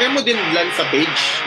Kaya mo din lan sa page.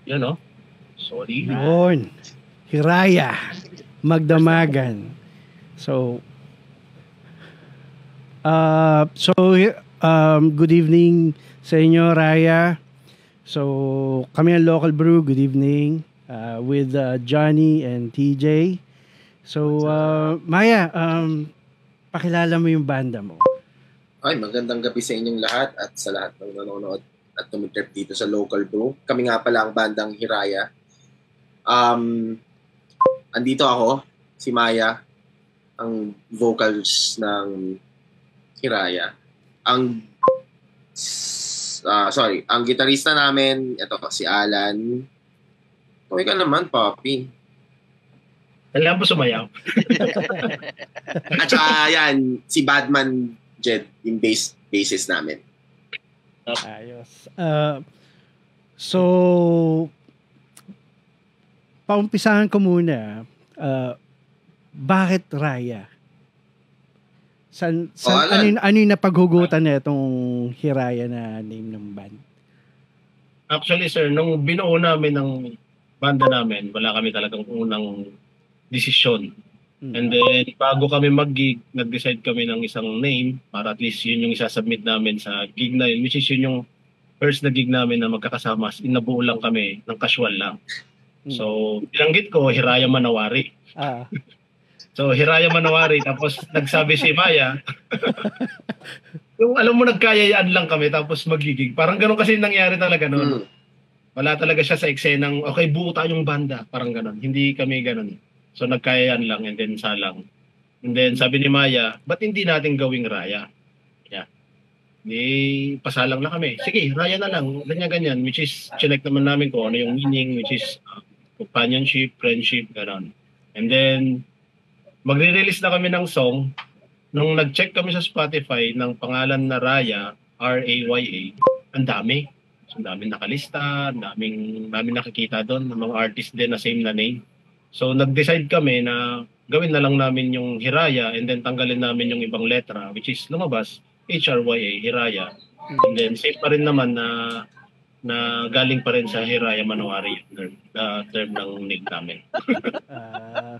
Yan o. Sorry. Yun. Hiraya. Magdamagan. So, good evening sa inyo, Raya. So, kami ang Local Brew. Good evening with Johnny and TJ. So, Maya, pakilala mo yung banda mo. Ay, magandang gabi sa inyong lahat at sa lahat ng nanonood at tumitrip dito sa Local Brew. Kami nga pala ang bandang Hiraya. Andito ako, si Maya, ang vocals ng Hiraya. Ang gitarista namin, ito si Alan. Okay ka naman, Papi. Alam mo sumayaw. At saka yan, si Badman Jed, yung bassist namin. Ayos. So, paumpisahan ko muna, bakit Raya? Ano yung napaghugutan na itong Hiraya na name ng band? Actually, sir, nung binuo namin ng banda namin, wala kami talagang unang desisyon. And then, bago kami mag-gig, nag-decide kami ng isang name para at least yun yung isasubmit namin sa gig na yun, which is yun yung first na gig namin na magkakasama. Inabuo lang kami ng casual lang. So, binanggit ko, Hiraya Manawari. So, Hiraya Manawari. Tapos, nagsabi si Maya, yung alam mo, nagkayayaan lang kami tapos magigig. Parang ganun kasi nangyari talaga noon. Wala talaga siya sa eksenang, okay, buo tayong banda. Parang ganun. Hindi kami ganun. So, nagkayayaan lang and then salang. And then, sabi ni Maya, ba't hindi natin gawing Raya? Yeah. Pasalang na kami. Sige, Raya na lang. Ganyan-ganyan. Which is, check naman namin kung ano yung meaning, which is companionship, friendship, gano'n. And then, magre-release na kami ng song. Nung nag-check kami sa Spotify ng pangalan na Raya, R-A-Y-A, ang dami. So, ang daming nakalista, ang daming nakikita doon, ng mga artist din na same na name. So, nag-decide kami na gawin na lang namin yung Hiraya and then tanggalin namin yung ibang letra, which is lumabas, H-R-Y-A, Hiraya. And then, same pa rin naman na galing pa rin sa Hiraya Manawari, the term ng name namin.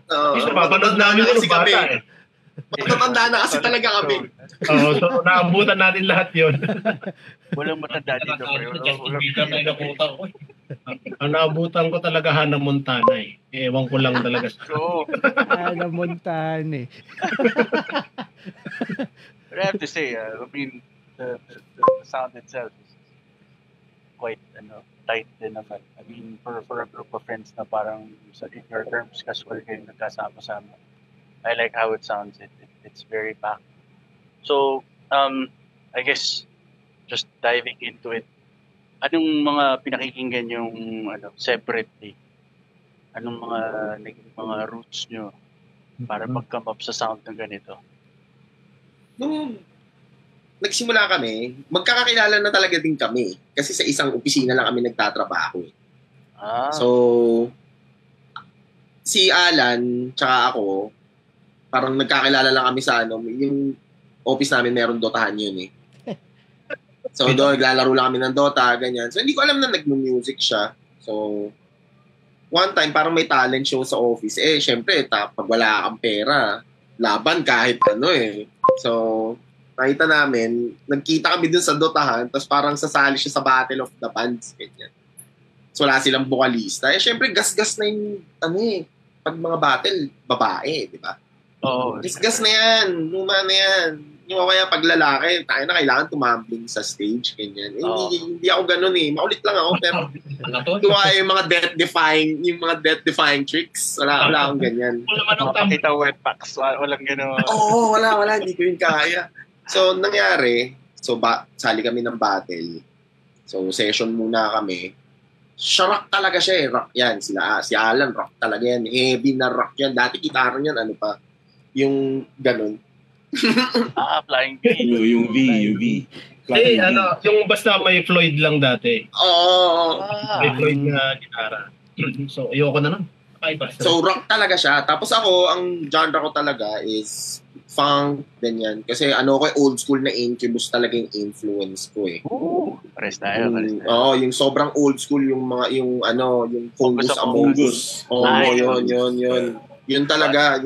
Kasi papanood namin yung bata eh. Matatanda na kasi talaga kami. So naabutan natin lahat yun. Walang matanda dito. Ang naabutan ko talaga Hannah Montana eh. Ewan ko lang talaga. Hannah Montana eh. But I have to say, I mean, the sound itself is quite tight din naman. I mean, for a group of friends na parang in your terms, casual kayo nagkasama-sama. I like how it sounds. It's very packed. So, I guess, just diving into it, anong mga pinakikinggan yung separately? Anong mga roots nyo para mag-come up sa sound ng ganito? Nung nagsimula kami, magkakakilala na talaga din kami. Kasi sa isang opisina lang kami nagtatrabaho. So, si Alan, tsaka ako, parang nagkakilala lang kami sa yung office namin meron Dotahan yun eh. So doon naglalaro lang kami ng Dota, ganyan. So hindi ko alam na nag-music siya. So one time parang may talent show sa office. Syempre pag wala kang pera, laban kahit ano eh. So nakita namin, nagkita kami dun sa Dotahan, tapos parang sasali siya sa Battle of the Bands, ganyan. So wala silang vokalista. Syempre gas-gas na yung pag mga battle, babae, di ba? Gas na yan, luma na yan. Yung kaya pag lalaki, tayo na kailangan tumambling sa stage, ganyan. Hindi ako ganun eh. Maulit lang ako, pero gawa yung mga death-defying tricks. Wala akong ganyan. Makakita wetpacks, walang gano'n. Wala, hindi ko yun kaya. So, nangyari, sali kami ng battle. So, session muna kami. Rock talaga siya eh. Rock yan. Si Alan, rock talaga yan. Heavy na rock yan. Dati gitara niyan, yung ganun. Flying V. Yung V. Yung basta may Floyd lang dati. May Floyd na gitara. So, ayoko na lang. So, rock talaga siya. Tapos ako, ang genre ko talaga is funk, ganyan. Kasi old school na Incubus talaga yung influence ko eh. Pares tayo. Yung sobrang old school, yung Fungus Amogus. Yun. Yun talaga,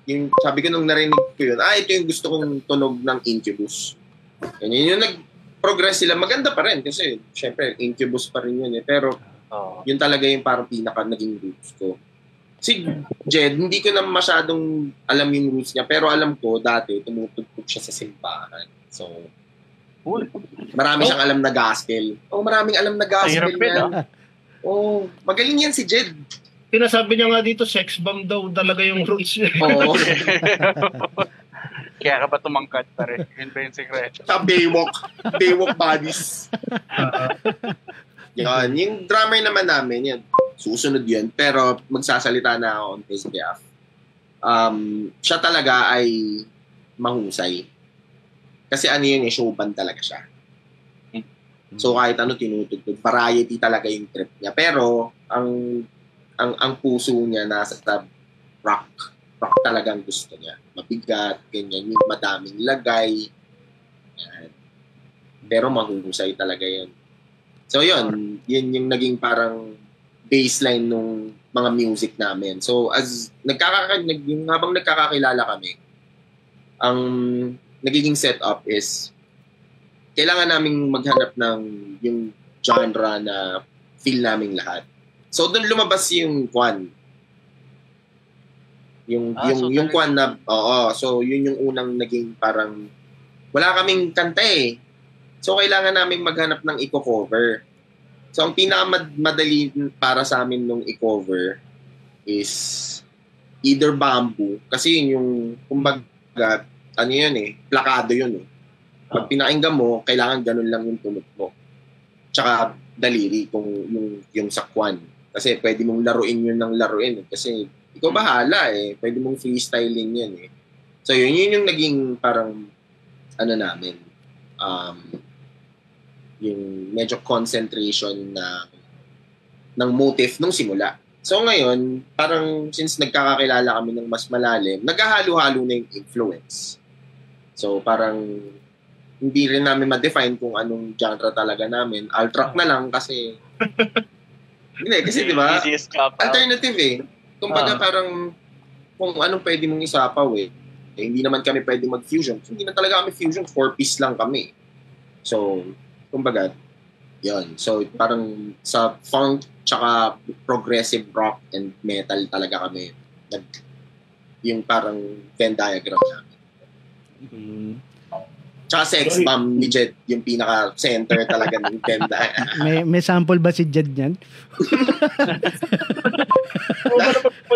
yung sabi ko nung narinig ko yun, ito yung gusto kong tunog ng Incubus. Yun yung nag-progress sila. Maganda pa rin kasi syempre Incubus pa rin yun eh. Pero yun talaga yung parang pinaka naging roots ko. Si Jed, hindi ko na masyadong alam yung roots niya, pero alam ko dati tumutugtog siya sa simbahan. So, marami siyang alam na gospel. Maraming alam na gospel yan. Magaling yan si Jed. Sinasabi niya nga dito, sex bomb daw talaga yung roots niya. Oo. Kaya ka ba tumangkat pare? Yun ba yung secret? Sa Baywalk bodies. Yan. Yung drummer naman namin, yan. Susunod yun. Pero magsasalita na ako on his behalf. Siya talaga ay mahusay. Kasi ano yun, show band talaga siya. So kahit ano tinutugtog, variety talaga yung trip niya. Pero ang puso niya nasa rock. Rock talagang gusto niya. Mabigat, ganyan, yung madaming lagay. Yan. Pero mahusay talaga yun. So yun yung naging parang baseline nung mga music namin. So as habang nagkakakilala kami, ang nagiging setup is kailangan naming maghanap ng yung genre na feel naming lahat. So doon lumabas yung Kwan. Yung Kwan na so yun yung unang naging parang wala kaming kanta eh. So kailangan naming maghanap ng i-cover. So ang pinakamadali para sa amin nung i-cover is either Bamboo kasi yun yung kumbaga ano yun plakado yun Pag pinakinggan mo, kailangan ganun lang yung tunog mo. Tsaka daliri kung yung sakwan. Kasi pwede mong laruin yun ng laruin. Kasi ikaw bahala Pwede mong freestyling yan So yun yung naging parang ano namin. Yung medyo concentration ng motif nung simula. So ngayon, parang since nagkakakilala kami ng mas malalim, naghahalo-halo na yung influence. So parang hindi rin namin ma-define kung anong genre talaga namin. Alt rock na lang kasi hindi kasi 'di ba? Alternative Kumbaga parang kung anong pwede mong isapaw hindi naman kami pwede mag-fusion. Hindi na talaga kami fusion, 4-piece lang kami. So kumbaga yun. So parang sa funk tsaka progressive rock and metal talaga kami yung parang Venn diagram namin. Tsaka sex bomb ni Jed, yung pinaka-center talaga ng Venn diagram. May sample ba si Jed yan?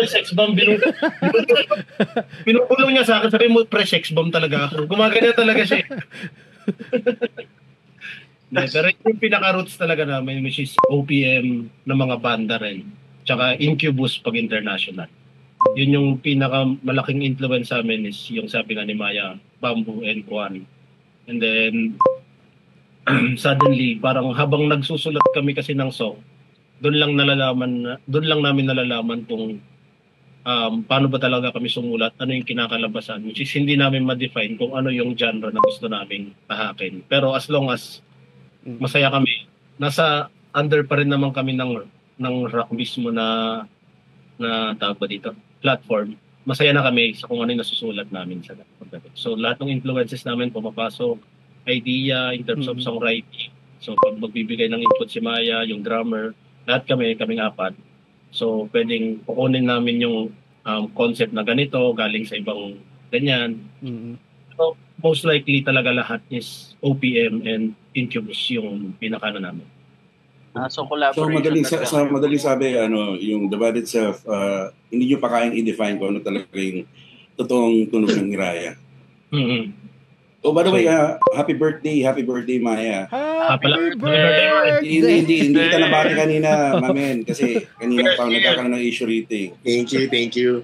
Sex bomb, binubulong niya sa akin, sabi mo, pre-sex bomb talaga ako. Gumagana talaga siya. Pero yung pinaka-roots talaga namin, which is OPM ng mga banda rin. Tsaka Incubus pag international. Yun yung pinaka-malaking influence sa amin is yung sabi nga ni Maya, Bamboo and Kwan. And then, suddenly, parang habang nagsusulat kami kasi ng song, doon lang namin nalalaman kung paano ba talaga kami sumulat, ano yung kinakalabasan, which is hindi namin ma-define kung ano yung genre na gusto namin tahakin. Pero as long as masaya kami, nasa under pa rin naman kami ng rock mismo na tawag ba dito, platform. Masaya na kami sa kung ano yung nasusulat namin sa pagdating. So lahat ng influences namin pumapasok, idea in terms of songwriting. So pag magbibigay ng input si Maya, yung drummer, lahat kaming apat. So pwedeng kukunin namin yung concept na ganito galing sa ibang ganyan. So most likely talaga lahat is OPM and Incubus yung pinakano namin. So collaboration. So madaling sabi yung The Band Itself, hindi niyo pa kayang i-define kung ano talaga yung totoong tunog ng Hiraya. Oh, by the way, happy birthday Maya. Happy birthday! Hindi kita nabati kanina, mamen, kasi kanina pa nagkakaroon ng issue rating. Thank you.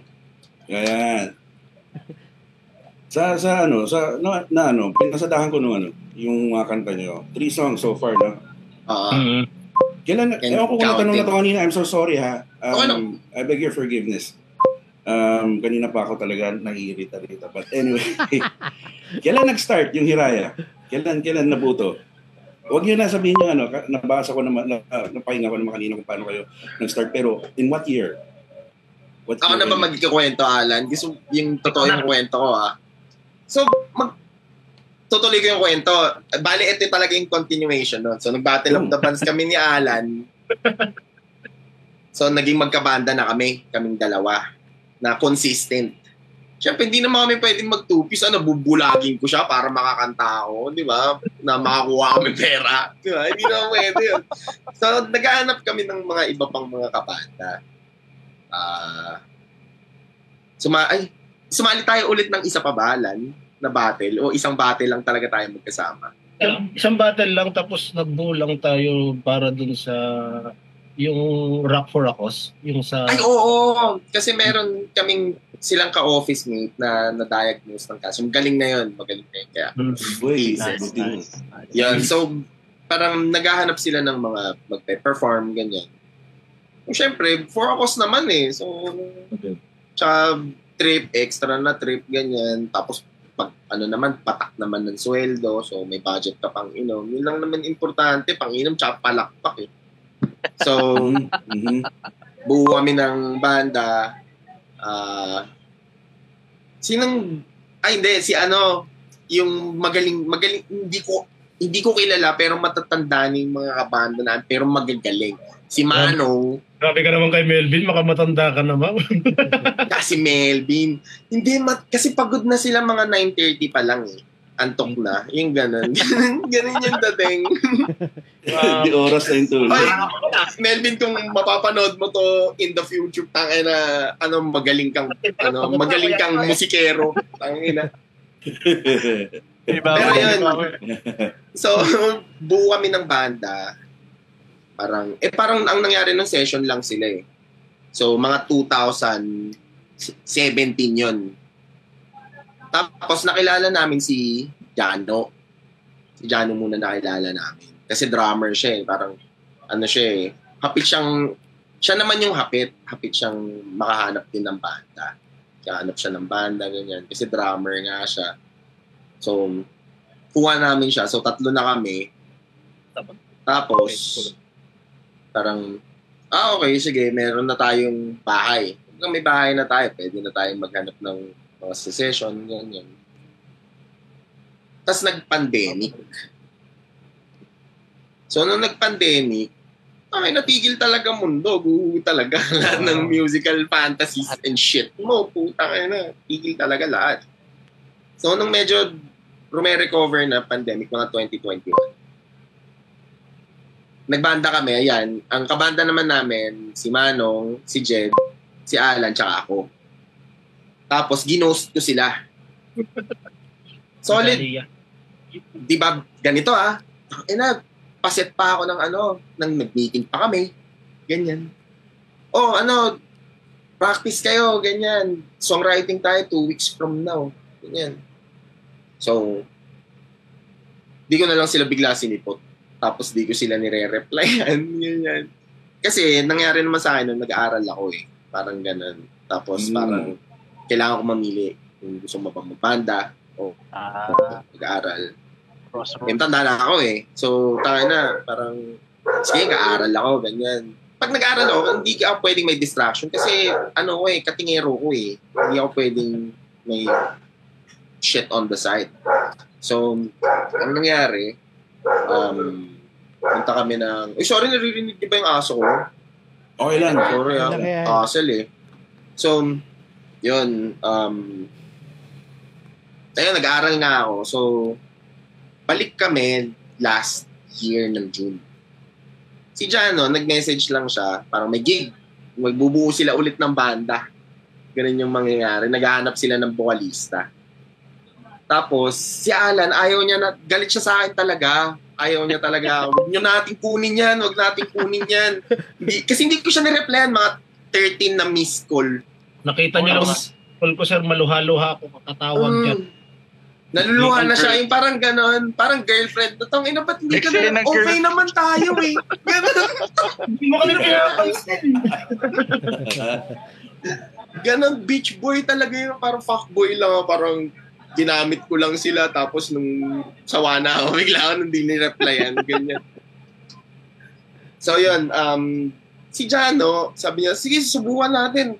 Ayan. Pinasadahan ko yung mga kanta niyo. 3 songs so far, no? Kailan, ako kung natanong na ito kanina, I'm so sorry ha. I beg your forgiveness. Kanina pa ako talaga nag-iirita-rita. But anyway, kailan nag-start yung Hiraya? Kailan nabuto? Huwag nyo na sabihin nyo, nabasa ko naman, napahinga ko naman kanina kung paano kayo nag-start. Pero in what year? Ako na ba magkikwento, Alan? Gusto yung totoo yung kwento ko, So, tutuloy ko yung kwento. Bali, ito talaga yung continuation. So, nag-Battle of the Bands kami ni Alan. So, naging magkabanda na kaming dalawa, na consistent. Siyempre, hindi naman kami pwedeng mag-two-piece. Bubulagin ko siya para makakanta ako, di ba? Na makakuha kami pera. Di ba? Hindi naman pwede yun. So, naghahanap kami ng mga iba pang mga kabanda. Sumali tayo ulit ng isa pa ba, Alan, na battle? O isang battle lang talaga tayo magkasama? Isang battle lang, tapos nagbuo lang tayo para dun sa yung Rock for a Cause. Yung sa... Ay, oo! Kasi meron kaming silang ka-office mate na na-diagnose ng cancer. Magaling na yun. Kaya, nice. Yan. So, parang naghahanap sila ng mga magpe-perform, ganyan. Siyempre, for a cause naman eh. So, tsaka trip, extra na trip, ganyan. Tapos, pag patak naman ng sweldo. So, may budget ka pang inom. Yun lang naman importante, pang inom, tsaka palakpak eh. So, buo kami ng banda. Yung magaling, hindi ko kilala, pero matatanda ng mga kabanda na, pero magagaling. Si Manong. Grabe ka naman kay Melvin, makamatanda ka naman. Kasi Melvin. Kasi pagod na sila mga 9:30 pa lang eh. Antok na. Yung ganun. Ganun yung dating. Di oras na yung tulog. Melvin, kung mapapanood mo to in the future, magaling kang musikero. Tangina. Pero yun. So, buo kami ng banda. Parang ang nangyari ng session lang sila eh. So, mga 2017 yun. Tapos nakilala namin si Jano. Si Jano muna nakilala namin. Kasi drummer siya eh. Parang hapit siya naman yung hapit. Hapit siyang makahanap din ng banda. Hanap siya ng banda, ganyan. Kasi drummer nga siya. So, kuha namin siya. So, 3 na kami. Tapos, parang, okay, sige, meron na tayong bahay. Kung may bahay na tayo, pwede na tayong maghanap ng mga session, ganyan. Tapos nag-pandemic. So, nung nag-pandemic, natigil talaga mundo. Guho talaga lahat ng musical fantasies and shit mo. Putang na. Tigil talaga lahat. So, nung medyo recover na pandemic, mga 2021, nagbanda kami, ayan. Ang kabanda naman namin, si Manong, si Jed, si Alan, tsaka ako. Tapos, ginost ko sila. Solid. Di ba, ganito paset pa ako ng nag-meeting pa kami. Ganyan. Practice kayo, ganyan. Songwriting tayo 2 weeks from now. Ganyan. So, di ko na lang sila bigla sinipot. Tapos di ko sila nire-replyan. Ganyan. Kasi, nangyari naman sa akin nung nag-aaral ako eh. Parang ganun. Tapos, parang kailangan ko mamili kung gusto mo pa magbanda o mag-aaral. Tanda na ako eh. So, parang, sige, nag-aaral ako, ganyan. Pag nag-aaral ako, hindi ka pwedeng may distraction kasi, katingero ko eh. Hindi ako pwedeng may shit on the side. So, ang nangyari, punta kami ng, sorry, naririnig di ba yung aso ko? Okay lang. Sorry, asal eh. So, yun, nag-aaral nga ako. So, balik kami last year ng June. Si Jano, nag-message lang siya, parang may gig. Magbubuo sila ulit ng banda. Ganun yung mangyayari. Naghahanap sila ng vocalista. Tapos, si Alan, galit siya sa akin talaga. Ayaw niya talaga. Huwag nyo natin kunin yan. Huwag natin kunin yan. Kasi hindi ko siya nireplyan. Mga 13 na missed call. Nakita niyo lang, call ko sir, maluha-luha ako, kakatawag yan. Naluluha na siya, yung parang ganon, parang girlfriend. Ina, ba't hindi ka na, okay naman tayo eh. Ganon. Hindi mo kami napansin. Ganon, beach boy talaga yun, parang fuckboy lang, parang ginamit ko lang sila, tapos nung sawa na ako, bigla ako nung di nireplyan, ganyan. So yun, si Jano, sabi niya, sige, subukan natin.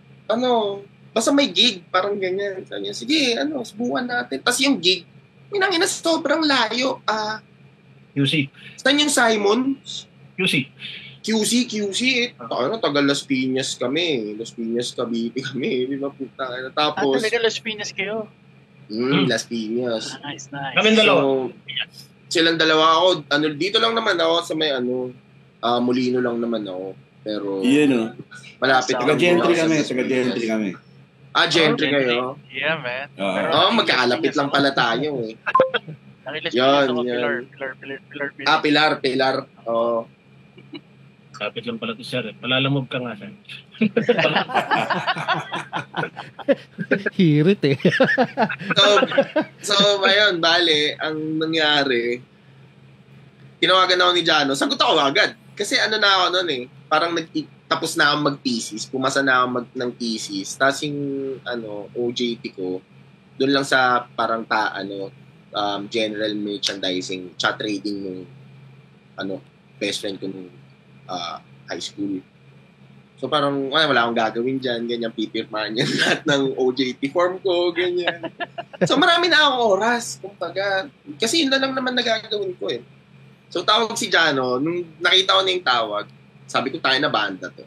Basta may gig, parang ganyan. Sabi niya, sige, subukan natin. Tapos yung gig, minangina sobrang layo. QC. Saan yung Simon? QC. QC. Tagal Las Piñas kami. Las Piñas, Cavite kami. Di ba, puta? Tapos, talaga Las Piñas kayo? Las Piñas. Nice. Kami dalawa. Silang dalawa ako. Dito lang naman ako sa may Molino lang naman ako. Pero, malapit. Taga-gentry kami. Gentry kayo? Yeah, man. Magkakalapit lang pala tayo eh. Yan. Pilar. Oo. Kapit lang pala to, sir. Palalamog ka nga, sir. Hirit eh. So, ayun, bale, ang nangyari, tinawagan ako ni Jano. Sagot ako agad. Kasi na ako noon eh. Parang tapos na ako mag-thesis. Pumasa na ako ng thesis. Tapos yung OJT ko, doon lang sa parang general merchandising, chat trading nung best friend ko nung high school. So parang wala akong gagawin dyan, ganyan, pipirmahan yan lahat ng OJT form ko, ganyan. So marami na akong oras, kumbaga. Kasi yun na lang naman nagagawin ko eh. So tawag si Jano, nung nakita ko na yung tawag, sabi ko tayo na banda to.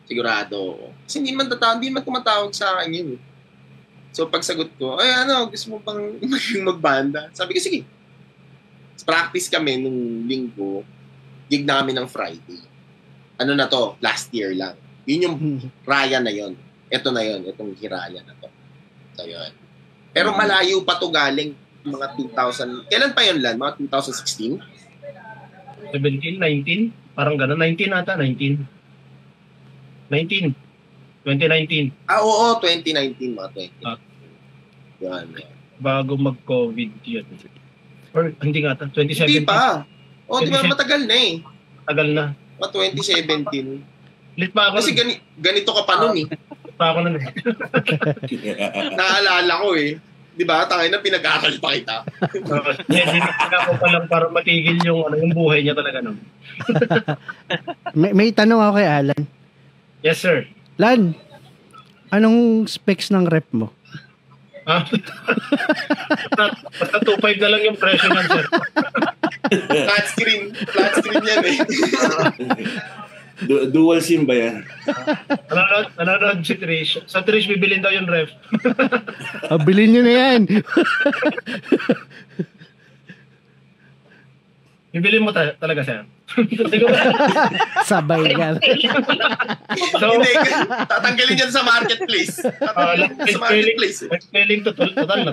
Sigurado. Kasi hindi man tumatawag sa akin yun. So pagsagot ko, gusto mo bang magbanda? Sabi ko, sige. Practice kami nung linggo, gig namin ng Friday. Na to? Last year lang. Yun yung Raya na yun. Ito na yun. Itong Hiraya na to. So yun. Pero malayo pa to galing mga 2000. Kailan pa yun, Lan? Mga 2016? 17, 19? Parang gano'n. 19 ata, 19. 19. 2019. Oo, 2019 mga 20. Yan. Bago mag-COVID yun. Or hindi nga ata, 2017. Hindi pa. Di ba matagal na eh. Tagal na. 2017. Lit pa ako. Kasi ganito ka pa nun eh. Lit pa ako nun eh. Naalala ko eh. Di ba? Tangay na pinag-aaral pa kita. Hindi ako pa lang para matigil yung buhay niya talaga nun. may tanong ako kay Alan. Yes, sir. Lan, anong specs ng rep mo? Basta 2.5 na lang yung presyo ng sir. Flat screen yan eh. Dual SIM ba yan? Nanonood si Trish. Sa Trish, bibilin daw yung ref. Bilhin nyo na yan. Bibilin mo talaga, sir. Sabay ka. Hindi, tatanggalin yan sa marketplace. Spelling total na.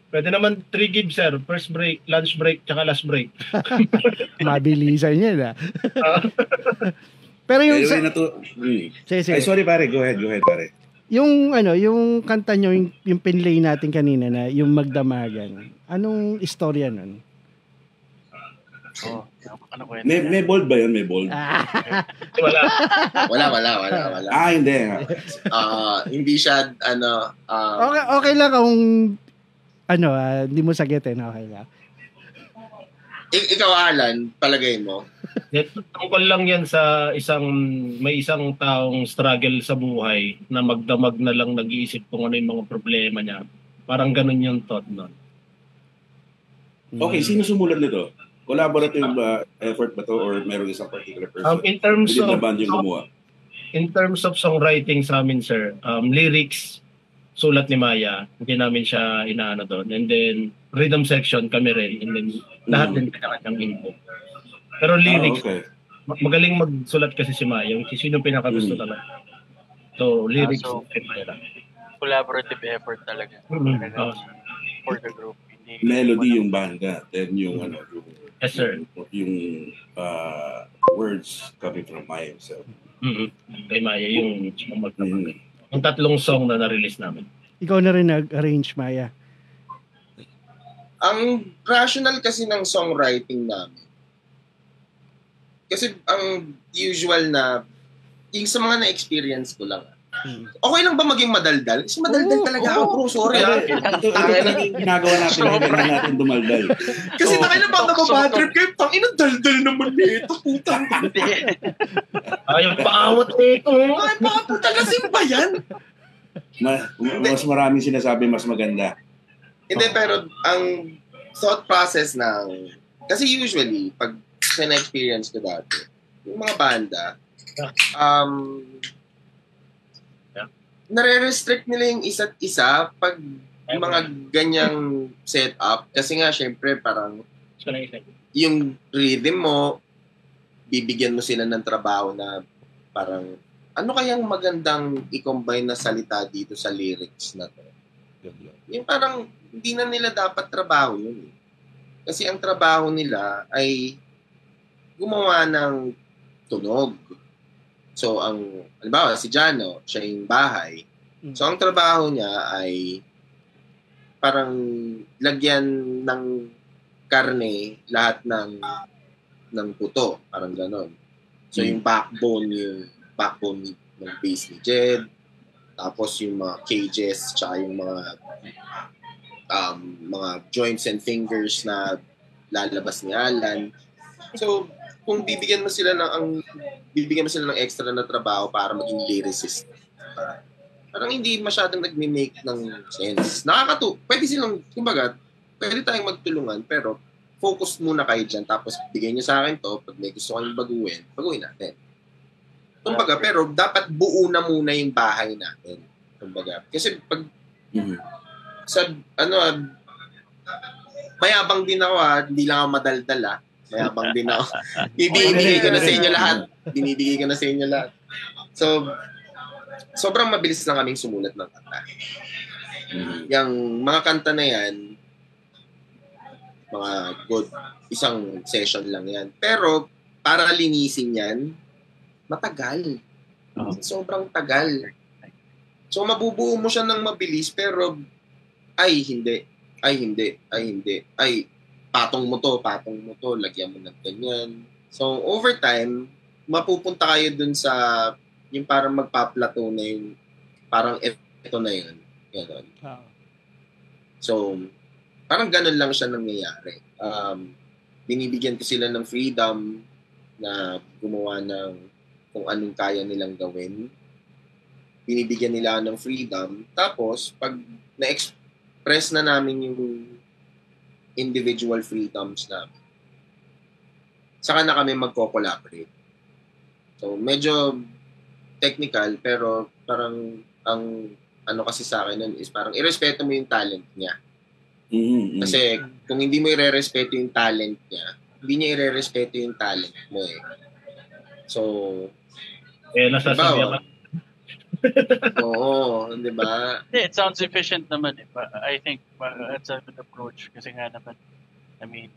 Pwede naman 3 gig, sir. First break, lunch break, tsaka last break. Mabilisan yan, Pero yung... sorry pare, go ahead pare. Yung kanta nyo, yung pinlay natin kanina na yung Magdamagan. Anong istorya nun? May bold ba yun? May bold? Wala. Hindi. Hindi siya, okay lang kung, hindi mo sagitin, okay lang. Ikaw, Alan, palagay mo? Tungkol lang yan sa may isang taong struggle sa buhay na magdamag na lang nag-iisip kung ano yung mga problema niya. Parang ganun yung thought nun. Okay, sino sumulat nito? Collaborative effort ba to or meron isang particular person? In terms of songwriting sa amin, sir, lyrics, sulat ni Maya, hindi namin siya inaano doon. And then, rhythm section, kami rin. And then, lahat din kanya-kanyang input. Pero lyrics, magaling magsulat kasi si Maya. Yung sino pinakagusto talaga. So, lyrics, collaborative effort talaga. For the group. Melody yung banda, then yung yes, sir. Yung words coming from Maya himself. Kay Maya yung yung 3 song na na-release namin. Ikaw na rin nag-arrange, Maya. Ang rational kasi ng songwriting namin. Kasi ang usual na yung sa mga na-experience ko lang. Okay lang ba maging madaldal? Kasi madaldal talaga ako, bro. Sorry. Ito talaga yung ginagawa natin. Kailangan natin dumaldal. Kasi nakailan ba nababad trip kayo? Inang daldal naman nito. Puta. Ayaw paawat nito. Ay, baka puta kasi ba yan? Mas maraming sinasabi mas maganda. Hindi, pero ang thought process ng... Kasi usually, pag kasi na-experience ko dati. Yung mga banda, nare-restrict nila yung isa't isa pag mga ganyang setup. Kasi nga, syempre, parang yung rhythm mo, bibigyan mo sila ng trabaho na parang, ano kayang magandang i-combine na salita dito sa lyrics na to? Yung parang, hindi na nila dapat trabaho yun. Kasi ang trabaho nila ay gumawa ng tunog. So, halimbawa, si Jano, siya yung bahay. So, ang trabaho niya ay parang lagyan ng karne lahat ng puto. Parang ganon. So, yung backbone ng bass ni Jed. Tapos, yung mga cages, tsaka yung mga joints and fingers na lalabas ni Alan. So, kung bibigyan mo sila ng extra na trabaho para maging lyricist, parang hindi masyadong nagme-make ng sense. Pwede silang, kumbaga, pwede tayong magtulungan, pero focus muna kayo dyan, tapos bigay nyo sa akin to, pag may gusto kayong baguhin natin. Kumbaga, pero dapat buo na muna yung bahay natin. Kumbaga, kasi pag mayabang din ako hindi lang ako madaldal mayabang din ako. Binibigay ko na sa inyo lahat. So, sobrang mabilis lang kaming sumulat ng kanta. Yung mga kanta na yan, mga good, isang session lang yan. Pero, para linisin yan, matagal. Sobrang tagal. So, mabubuo mo siya ng mabilis, pero, hindi. Patong mo to, lagyan mo ng ganyan. So, over time, mapupunta kayo dun sa, yung parang magpa-plateau na yung, parang ito na yun. Ganon. So, parang ganon lang siya nangyayari. Binibigyan ko sila ng freedom na gumawa ng kung anong kaya nilang gawin. Binibigyan nila ng freedom. Tapos, pag na-express na namin yung individual freedoms namin, saka na kami magko-collaborate. So, medyo technical, pero parang ang kasi sa akin nun is parang irespeto mo yung talent niya. Kasi kung hindi mo irerespeto yung talent niya, hindi niya irerespeto yung talent mo eh. So, nasasabihan ka. Oo, di ba? It sounds efficient naman eh. But I think that's a good approach kasi nga naman, I mean,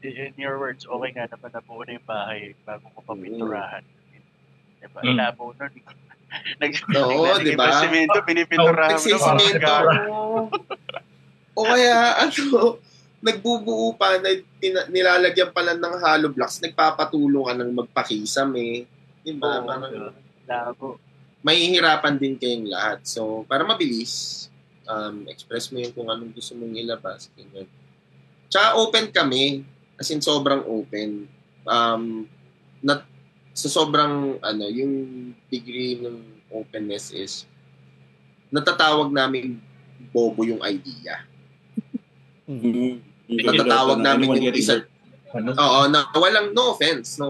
in your words, okay nga naman na buo na yung bahay bago ko papinturahan. Diba? Ilabo nun. Oo, di ba? Nagsisimento, pinipinturahan. Nagsisimento. O kaya, nagbubuo pa, nilalagyan pa lang ng hollow blocks, nagpapatulong ka ng magpakisam eh. Diba? Mahihirapan din kayong lahat. So, para mabilis, express mo yung kung anong gusto mong ilabas. Ganyan. Tsaka open kami. As in, sobrang open. Sa sobrang, yung degree ng openness is, natatawag namin bobo yung idea. Natatawag namin yung isa. Oo, walang no offense.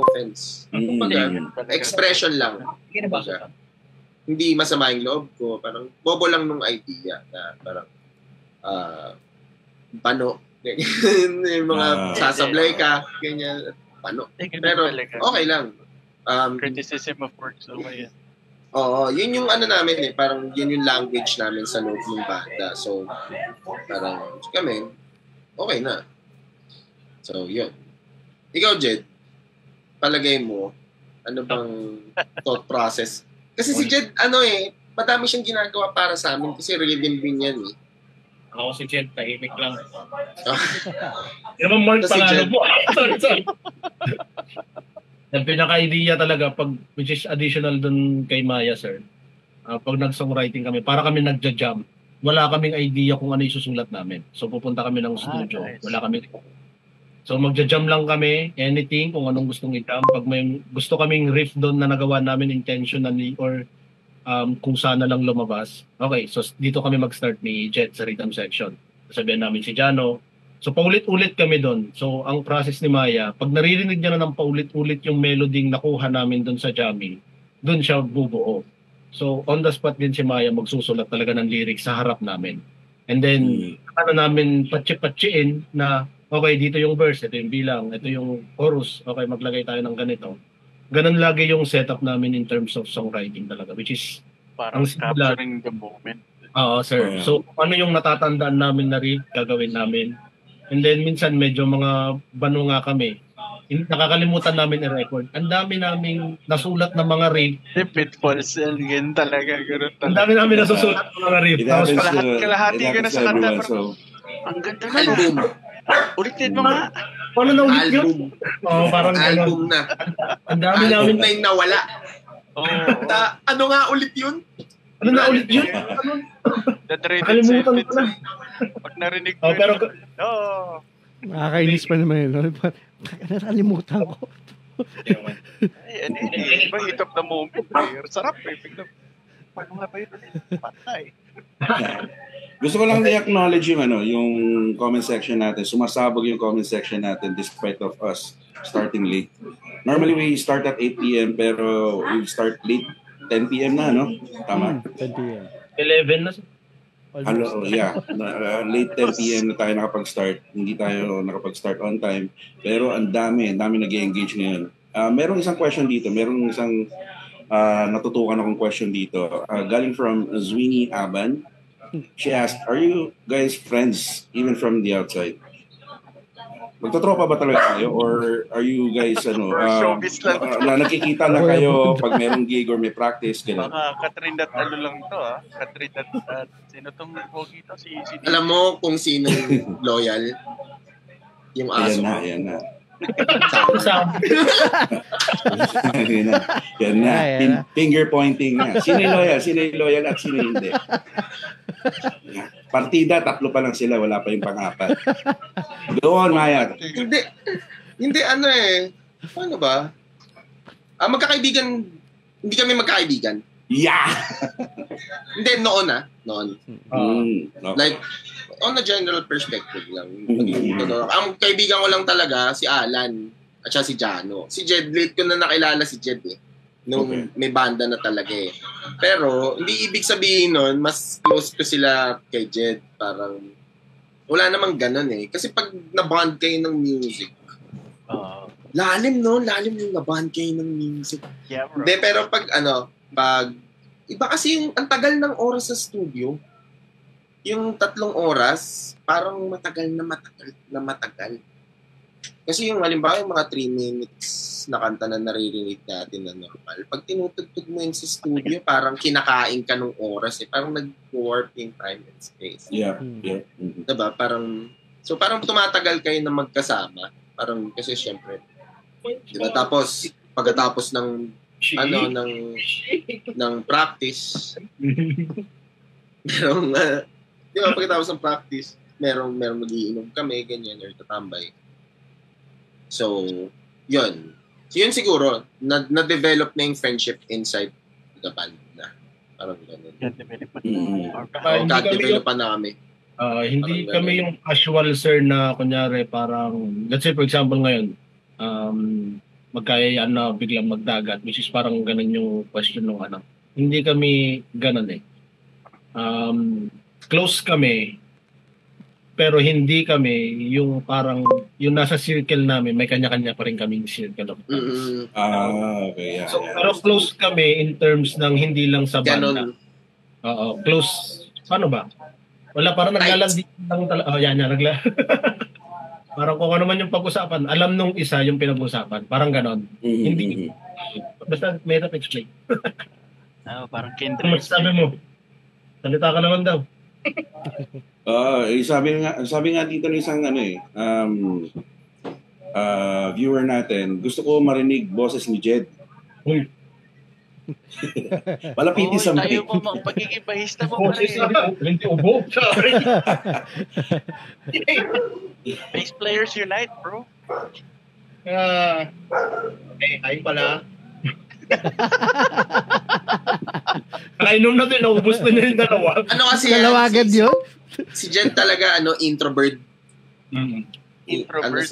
Expression lang. Hindi masama yung loob ko. Parang bobo lang nung idea na parang pano. Yung mga sasablay ka, ganyan, pano. Pero okay lang. Criticism of work. So, yeah. Oo, yun yung namin eh. Parang yun yung language namin sa loob ng banda. So, parang kami, okay na. So, yun. Ikaw, Jed, palagay mo, ano bang thought process? Kasi si Jed, madami siyang ginagawa para sa amin kasi rhythm din yan eh. Ako si Jed, tahimik lang. Hindi naman Mark pangalan mo. Sorry. Yung pinaka-idea talaga, which is additional dun kay Maya, sir, pag nag-songwriting kami, para kami nagja-jam, wala kaming idea kung ano isusulat namin. So, pupunta kami ng studio. Nice. Wala kami. So, magja-jam lang kami, anything, kung anong gustong i-jam. Pag may gusto kaming riff doon na nagawa namin intentionally or kung sana lang lumabas, okay, so dito kami mag-start ni Jet sa rhythm section. Sabihan namin si Jano, So paulit-ulit kami doon. So ang process ni Maya, pag naririnig niya na ng paulit-ulit yung melody nakuha namin doon sa jamming, doon siya bubuo. So on the spot din si Maya magsusulat talaga ng lyrics sa harap namin. And then namin patsi-patsiin na okay, dito yung verse, ito yung bilang, ito yung chorus, okay, maglagay tayo ng ganito. Ganun lagi yung setup namin in terms of songwriting talaga, which is parang capturing the moment. Oo, sir. So, ano yung natatandaan namin na riff, gagawin namin. And then, minsan medyo mga bano nga kami. Nakakalimutan namin i-record. Ang dami naming nasulat na mga riff. Pitfalls, yan talaga. Ang dami namin nasusulat na mga riff. Tapos kalahati ka na sa kanta. Ang ganda na. Album. Ulitin mo nga. Paano na ulit yun? Parang album na. Ang dami namin. Album na yung nawala. Ano nga ulit yun? Ano na ulit yun? Nakalimutan ko na. Pag narinig ko pero nakakainis pa naman yun. Nakalimutan ko. Iba hit of the moment. Sarap eh. Paano nga ba yun? Patay. Gusto ko lang i-acknowledge yung comment section natin. Sumasabog yung comment section natin despite of us starting late. Normally we start at 8 p.m. pero we start late 10 p.m. na, no? Tama? 10 p.m. 11 na. Late 10 p.m. na tayo nakapag-start. Hindi tayo nakapag-start on time. Pero ang dami nag-engage ngayon. Merong isang question dito. Merong isang natutukan akong question dito. Galing from Zwini Aban. She asked, are you guys friends even from the outside? Magtotropa ba talaga kayo? Or are you guys, nakikita na kayo pag merong gig or may practice? Ganun? Katrindat lang to, Katrindat, sino tong pogi to? Si Alam mo kung sino loyal? Yung aso. Yan na. Yan na. Finger pointing na. Sino yung loyal at sino hindi? Partida, 3 pa lang sila, wala pa yung pang-apat. Go on, Maya. Hindi paano ba? Magkakaibigan, hindi kami magkakaibigan. Yeah! Hindi, noon. Okay. Like, on a general perspective lang. Ang kaibigan ko lang talaga, si Alan, at siya si Jano. Si Jed, late ko na nakilala si Jed nung may banda na talaga Pero, hindi ibig sabihin nun, mas close ko sila kay Jed. Parang, wala namang ganun Kasi pag nabond kayo ng music, lalim yung nabond kayo ng music. Yeah, bro. Hindi, pero pag iba kasi yung, ang tagal ng oras sa studio, yung 3 oras, parang matagal. Kasi yung halimbawa yung mga 3 minutes na kanta na naririnig natin na normal, pag tinutugtog mo yun sa studio, parang kinakain ka ng oras Parang nag-warp yung time and space. Yeah. Diba? Parang tumatagal kayo na magkasama. Parang kasi syempre, diba? Tapos, pagkatapos ng practice, merong, di ba, pagkatapos ng practice, merong mag-iinom kami, ganyan, or tatambay. So, yun. So, yun siguro, na-develop na yung friendship inside the band na. Parang gano'n. God-develop pa na kami. Hindi kami yung casual, sir, na kunyari parang, let's say for example ngayon, magkayayaan na biglang magdagat, which is parang ganun yung question nung Hindi kami ganun Close kami, pero hindi kami yung parang, yung nasa circle namin, may kanya-kanya pa rin kaming circle of friends. Okay. Yeah, pero close kami in terms ng hindi lang sa banda. Close. Paano ba? Wala, parang naglalandi lang parang kung ano man yung pag-usapan, alam nung isa yung pinag-usapan. Parang ganon. Hindi. Basta may explain. Parang kindred. Sabi mo, salita ka naman daw. Sabi nga dito ng isang viewer natin, gusto ko marinig boses ni Jed. Uy. Malapitin sa mic. Tayo po mga pagiging bahista mo. Hindi ubo. Sorry. Bass players unite, bro. Ayun pala. Nakainom na din, naubos na niya yung dalawa. Kasi dalawa agad yun? Si Jen talaga, introvert. Introvert.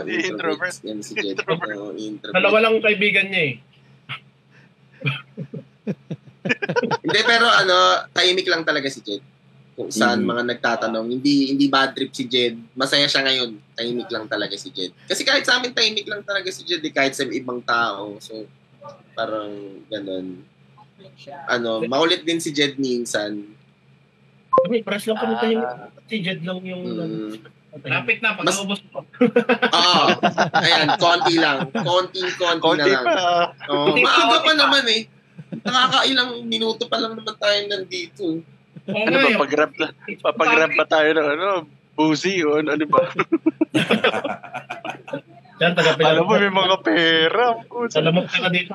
Introvert. Yan si Jed. Introvert. Dalawa lang kaibigan niya eh. Hindi, pero tahimik lang talaga si Jed. Kung saan mga nagtatanong, hindi bad trip si Jed. Masaya siya ngayon. Tahimik lang talaga si Jed. Kasi kahit sa amin, tahimik lang talaga si Jed. Kahit sa ibang tao. So, parang ganun. Maulit din si Jed minsan. Kami, paras lang kami tayo. Si Jed lang yung... Lapit na, pag-ubos po. Oo. Ayan, konti lang. Konti na lang. Maaga pa naman eh. Nakakailang minuto pa lang naman tayo nandito. Papagrab ba tayo ng boozy o ano ba? Alam mo, may mga pera. Salamok ka dito.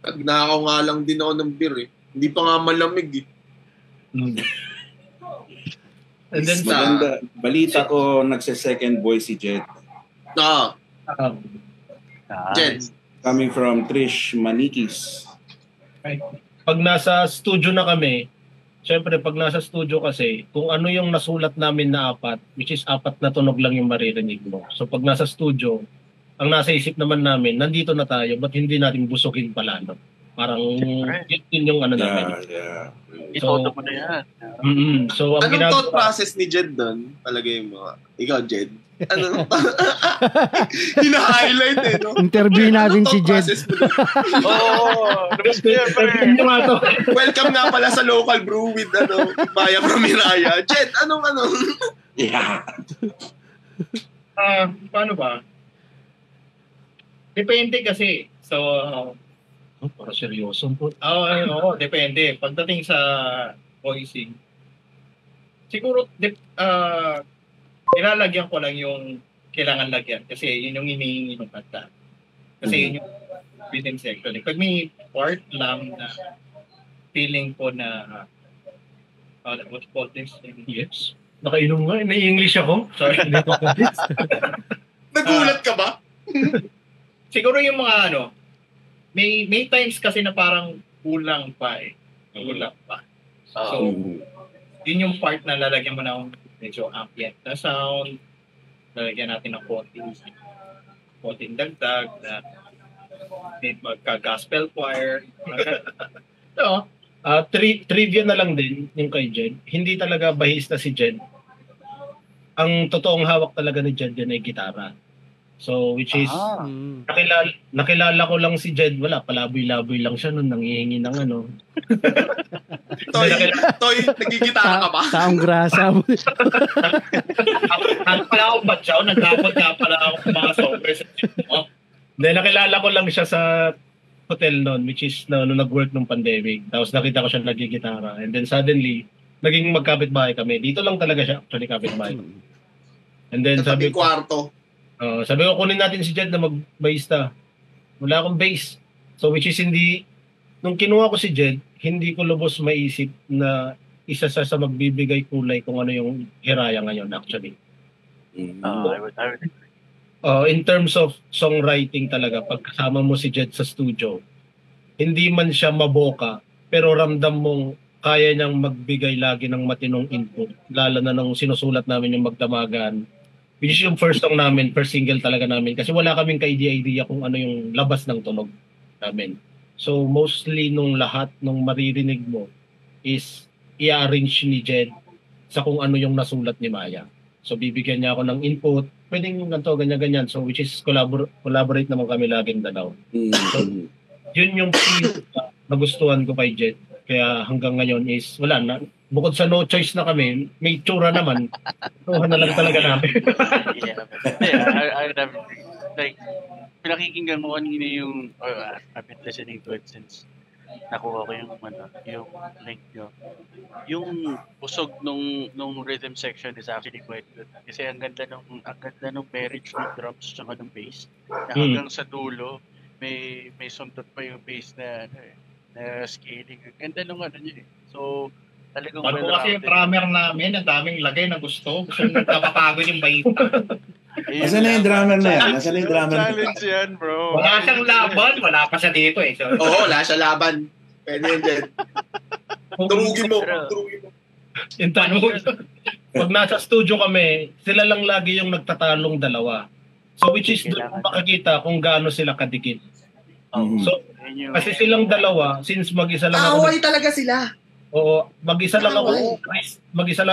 Nagnakaw nga lang din ako ng beer eh. Hindi pa nga malamig eh. And then maganda. Balita ko, nagse-second boy si Jed. Jed. Coming from Trish Manikis. Pag nasa studio na kami, syempre pag nasa studio kasi, kung ano yung nasulat namin na 4, which is 4 na tunog lang yung maririnig mo. So pag nasa studio, ang nasa isip naman namin, nandito na tayo, ba't hindi natin busugin pala, no? Parang yun yung namin. Yeah. Itoto mo na yan. So, anong thought process ni Jed doon? Palagay mo. Ikaw, Jed. Hina-highlight eh, no? Interview natin si Jed. Welcome nga pala sa local brew with Maya from Miraya. Jed, anong? Yeah. Paano ba? Depende kasi. So, para seryoso po. Oo, depende. Pagdating sa voicing, siguro, nilalagyan ko lang yung kailangan lagyan kasi yun yung hinihingi ng kanta. Kasi yun yung rhythm section. Pag may part lang na feeling ko na what called this? Yes. Nakainom nga. May English ako. Sorry. Nagulat ka ba? Siguro yung mga may times kasi na parang kulang pa eh. Kulang pa. So, yun yung part na lalagyan mo ng medyo ambient na sound. Lalagyan natin ng konting dagdag na may magka-gospel choir. So, trivia na lang din yung kay Jed. Hindi talaga bahista si Jed. Ang totoong hawak talaga ni Jed din ay gitara. So, which is, nakilala ko lang si Jed, wala, palaboy-laboy lang siya nun, nanghihingi ng Toy, nagigitara ka ba? Taong grasa mo. Pala akong batsaw, nagkapot nga pala ako mga software sa Jed mo. Hindi, nakilala ko lang siya sa hotel nun, which is nung nag-work nung pandemic. Tapos nakita ko siya nagigitara. And then suddenly, naging magkapit-bahay kami. Dito lang talaga siya, actually, kapit-bahay. And then sabi ko, sabi ko, kunin natin si Jed na mag-bassista. Wala akong bass. So, which is nung kinuha ko si Jed, hindi ko lubos maisip na isa sa magbibigay kulay kung ano yung hiraya ngayon, actually. I would agree. In terms of songwriting talaga, pag kasama mo si Jed sa studio, hindi man siya maboka, pero ramdam mong kaya niyang magbigay lagi ng matinong input. Lalo na nung sinusulat namin yung Magdamagan, which is yung first song namin, first single talaga namin. Kasi wala kaming ka-idea kung ano yung labas ng tunog namin. So mostly nung lahat nung maririnig mo is i-arrange ni Jed sa kung ano yung nasulat ni Maya. So bibigyan niya ako ng input, pwedeng ganito, ganyan-ganyan. So which is collaborate naman kami laging dalaw. So yun yung nagustuhan ko kay Jed. Kaya hanggang ngayon is wala na. Bukod sa no choice na kami, may tsura naman. Tuhan na lang talaga namin. I like, pinakikinggan mo kanina yung, I've been listening to it since nakuha ko yung link nyo. Yung busog nung rhythm section is actually quite good. Kasi ang ganda nung marriage ng drums tsaka ng bass. Na hanggang sa dulo, may suntot pa yung bass na scaling. Ang ganda nung niya eh. So, talagang ako kasi yung drummer namin, ang daming lagay na gusto. Gusto nang napapagod yung baita. Nasaan na yung drummer na yan? Nasaan na yung drummer na yan? Challenge yan, bro. Wala siyang laban. Wala pa siya dito eh. So, wala siya laban. Pwede yun, Jed. Durugin mo. Yung tanong. pag nasa studio kami, sila lang lagi yung nagtatalong dalawa. So which is doon makikita kung gaano sila kadikit. So kasi silang dalawa, since mag-isa lang ako. Away talaga sila. Oo, mag-isa lang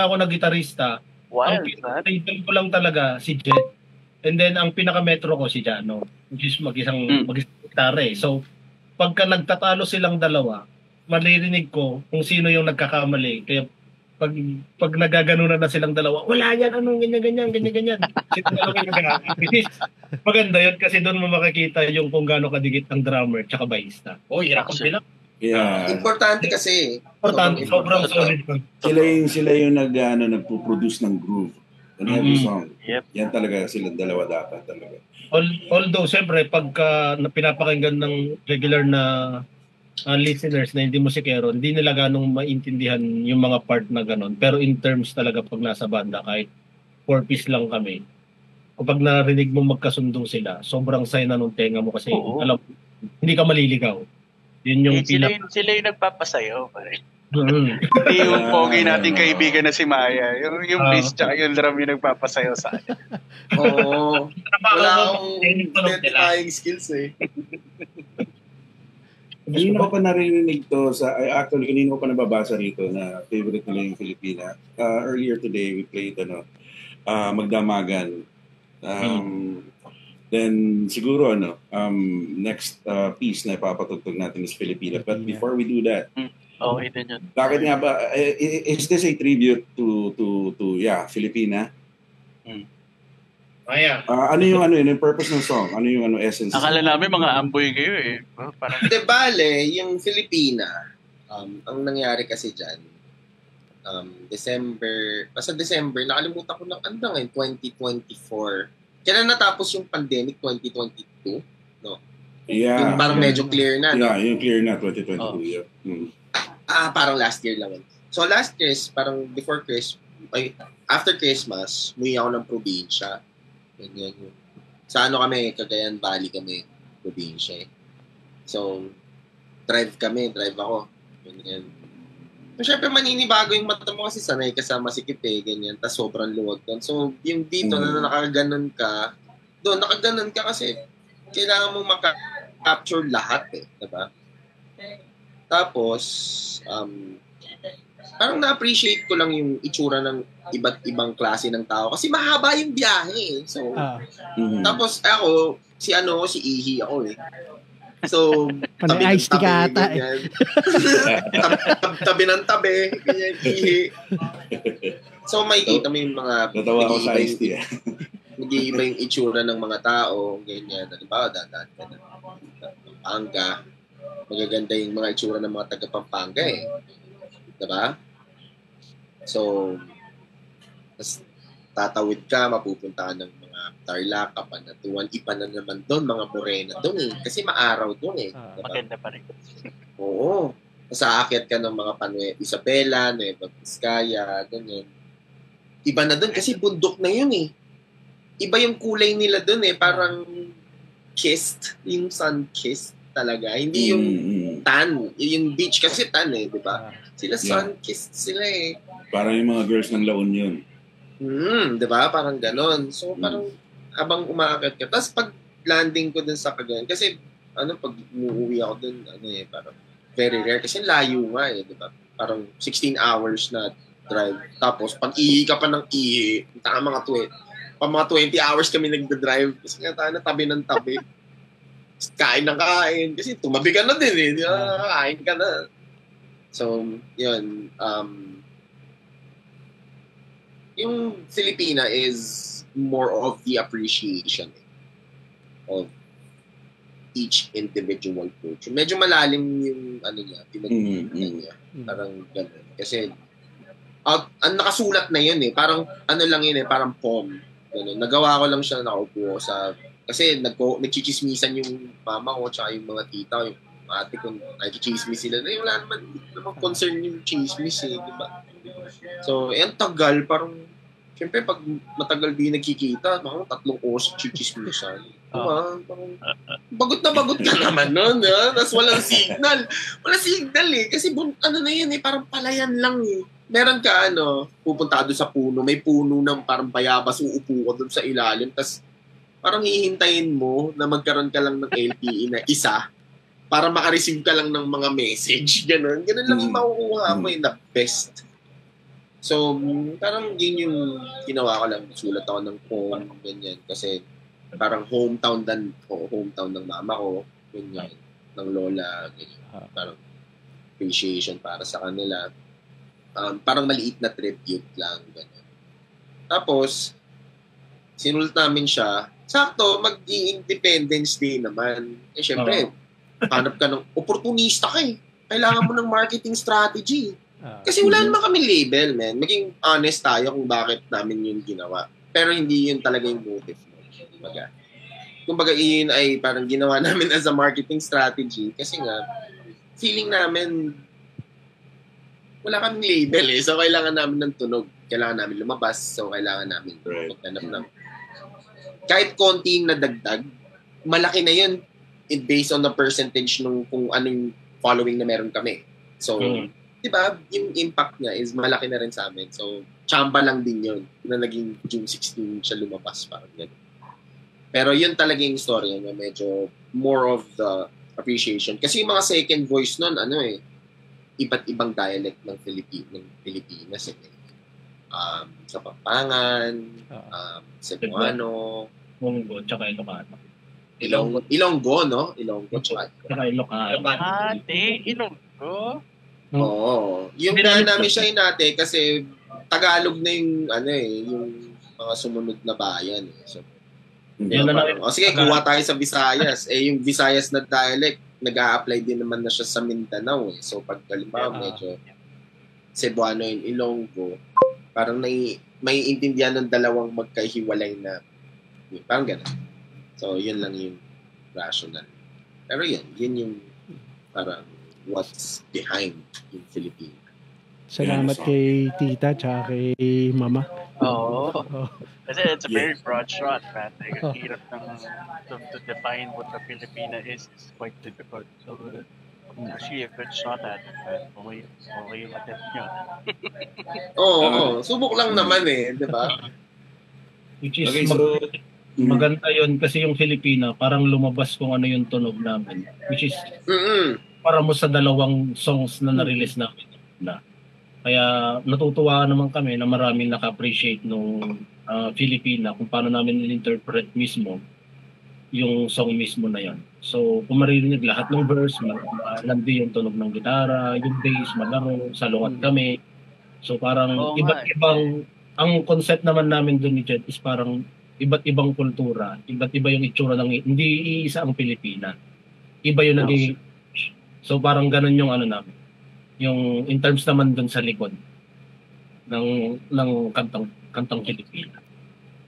ako na gitarista. Ang pinaka-table ko lang talaga si Jet. And then ang pinaka-metro ko si Jano, which is mag-isang gitara eh. So pagka nagtatalo silang dalawa, maririnig ko kung sino yung nagkakamali. Kaya pag nagaganunan na silang dalawa, wala yan, anong ganyan. Maganda yun kasi doon mo makikita yung kung gaano kadikit ang drummer tsaka bassista. Hirap ko sila. Yeah. Importante kasi. Sobrang solid. Sila yung nagpo-produce ng groove on every song. Yep. Yan talaga silang dalawa dapat talaga. Although, siyempre, pagka pinapakinggan ng regular na listeners na hindi musikero, hindi nila ganong maintindihan yung mga part na ganon. Pero in terms talaga pag nasa banda, kahit 4-piece lang kami, kapag narinig mo magkasundo sila, sobrang sign na nung tenga mo kasi alam, hindi ka maliligaw. Yun yung sila yung nagpapasayaw. Hindi yung pogi nating kaibigan na si Maya. Yung bass tsaka yung drum yung nagpapasayaw sa akin. Oo. Wala akong identifying skills eh. Kanina ko pa narinig to actually kanina ko pa nababasa rito na favorite nila yung Filipina. Earlier today we played Magdamagan. Then siguro next piece na ipapatugtog natin is Filipina. But before we do that, ito yun. Bakit nga ba is this a tribute to Filipina? Ano yung purpose ng song? Ano yung essence? Akala namin mga amboy kayo eh. Parang yung Filipina, ang nangyari kasi dyan, December, nakalimutan ko ng 2024. Kailan natapos yung pandemic? 2022? No? Yeah. Yung parang medyo clear na. Yeah, no? Yung clear na, 2022. Yeah. Parang last year lang. So last year, parang after Christmas, umuwi ako ng probinsya. Ganyan. Sa kami, Cagayan Valley kami, probinsya eh. So, drive ako. Ganyan. So, syempre maninibago yung mata mo kasi sanay ka sa masikip eh, ganyan. Tapos sobrang luwag doon. So, yung dito na nakaganon ka, doon nakaganon ka kasi kailangan mong maka-capture lahat eh. Diba? Tapos, parang na-appreciate ko lang yung itsura ng iba't ibang klase ng tao kasi mahaba yung biyahe. So, tapos ako, si Ihi ako eh. So, tabi ng tabi, ganyan. Tabi ng tabi, ganyan, Ihi. So, makikita mo yung mga nag-iiba yung itsura ng mga tao, ganyan. Halimbawa, dadaan ka ng Pampanga. Magaganda yung mga itsura ng mga taga-Pampanga eh. Diba? So, tatawid ka, mapupunta ka ng mga Tarlac, Cabanatuan, iba na naman doon, mga Morena doon eh. Kasi maaraw doon eh. Diba? Maganda pa rin. Oo. Sa aakyat ka ng mga Isabela, Nueva Vizcaya, ganyan. Iba na doon kasi bundok na yun eh. Iba yung kulay nila doon eh. Parang kissed, yung sun-kissed talaga. Hindi yung tan. Yung beach kasi tan eh, di ba? Sila sun-kissed sila eh. Parang yung mga girls ng La Union. Di ba? Parang ganon. So, parang habang umaakyat ka. Tapos pag landing ko dun sa Cagayan, kasi pag umuwi ako dun, parang very rare. Kasi layo nga eh, di ba? Parang 16 hours na drive. Tapos pag ihi ka pa ng ihi, mga 20 hours kami nagda-drive. Kasi nga tayo na tabi ng tabi. Kain ng kain. Kasi tumabi ka na din eh. Kain ka na. So, yun. Yung Filipina is more of the appreciation of each individual culture. Medyo malalim yung pinag-iinan niya. Parang gano'n. Kasi ang nakasulat na yun eh. Parang lang yun eh. Parang poem. Ganun. Nagawa ko lang siya, nakaupo sa... Kasi nagchichismisan yung mama ko tsaka yung mga tita, yung ate ko, nagchichismis sila. Wala naman concern yung chismis eh, di ba? So, ang tagal, parang, syempre pag matagal di nagkikita, mga 3 oras chichismisan. Diba? Parang, bagot ka naman nun, ha? Tapos walang signal. Walang signal eh, kasi na yun eh, parang palayan lang eh. meron ka pupunta doon sa puno, may puno ng parang bayabas, uupo ka doon sa ilalim, tas parang hihintayin mo na magkaroon ka lang ng LTE na isa para makareceive ka lang ng mga message. Ganun lang yung makukuha mo na best. So, parang yun yung ginawa ko lang. Sulat ako ng poem, ganyan. Kasi parang hometown ng mama ko, ganyan, ng lola, ganyan. Parang appreciation para sa kanila. Parang maliit na tribute lang. Ganyan. Tapos, sinulat namin siya. Sakto, mag-i-Independence Day naman. Syempre, hanap ka ng opportunista ka eh. Kailangan mo ng marketing strategy. Kasi wala naman kami label, man. Maging honest tayo kung bakit namin yun ginawa. Pero hindi yun talaga yung motive mo. Kumbaga, yun ay parang ginawa namin as a marketing strategy. Kasi nga, feeling namin wala kaming label eh. So, kailangan namin ng tunog. Kailangan namin lumabas. So, kailangan namin maghanap ng kahit konti yung nadagdag, malaki na yun based on the percentage nung kung anong following na meron kami. So, di ba, yung impact niya is malaki na rin sa amin. So, chamba lang din yun na naging June 16 siya lumabas. Parang ganun. Pero yun talaga yung story niya. Medyo more of the appreciation. Kasi yung mga second voice nun, iba't ibang dialect ng Pilipinas. Kapampangan, Cebuano, Ilonggo, tsaka Ilocano. Ilonggo, no? Ilonggo, tsaka Ilocano. Ilonggo? Oo. Yung namin siya inate kasi Tagalog na yung, yung mga sumunod na bayan. So, sige, kuha tayo sa Visayas. Yung Visayas na dialect, nag-a-apply din naman na siya sa Mindanao. So, pag kalimbawa, medyo Cebuano yung Ilonggo, parang may intindihan ng dalawang magkahiwalay na parang gano'n. So, yun lang yung rational. Pero yun yung parang what's behind yung Filipino. Salamat kay tita tsaka kay mama. Kasi it's a very broad shot, man. Hirap to define what the Filipina is quite difficult. So, actually a good shot at it, man. Okay yung attempt nyo. Oo. Subok lang naman di ba? Which is maganda yun kasi yung Filipina parang lumabas kung ano yung tunog namin. Which is para mo sa dalawang songs na na-release namin na. Kaya natutuwa naman kami na maraming naka-appreciate nung Filipina kung paano namin in-interpret mismo yung song mismo na yan. So, kung maririnig lahat ng verse, landi yung tunog ng gitara, yung bass, malaro, salungat kami. So, parang iba't ibang, ang concept naman namin doon ni Jet is parang iba't ibang kultura, iba't iba yung itsura ng, hindi iisa ang Pilipina. Iba yung naging, so parang ganun yung namin. Yung in terms naman doon sa likod ng kantang Pilipina.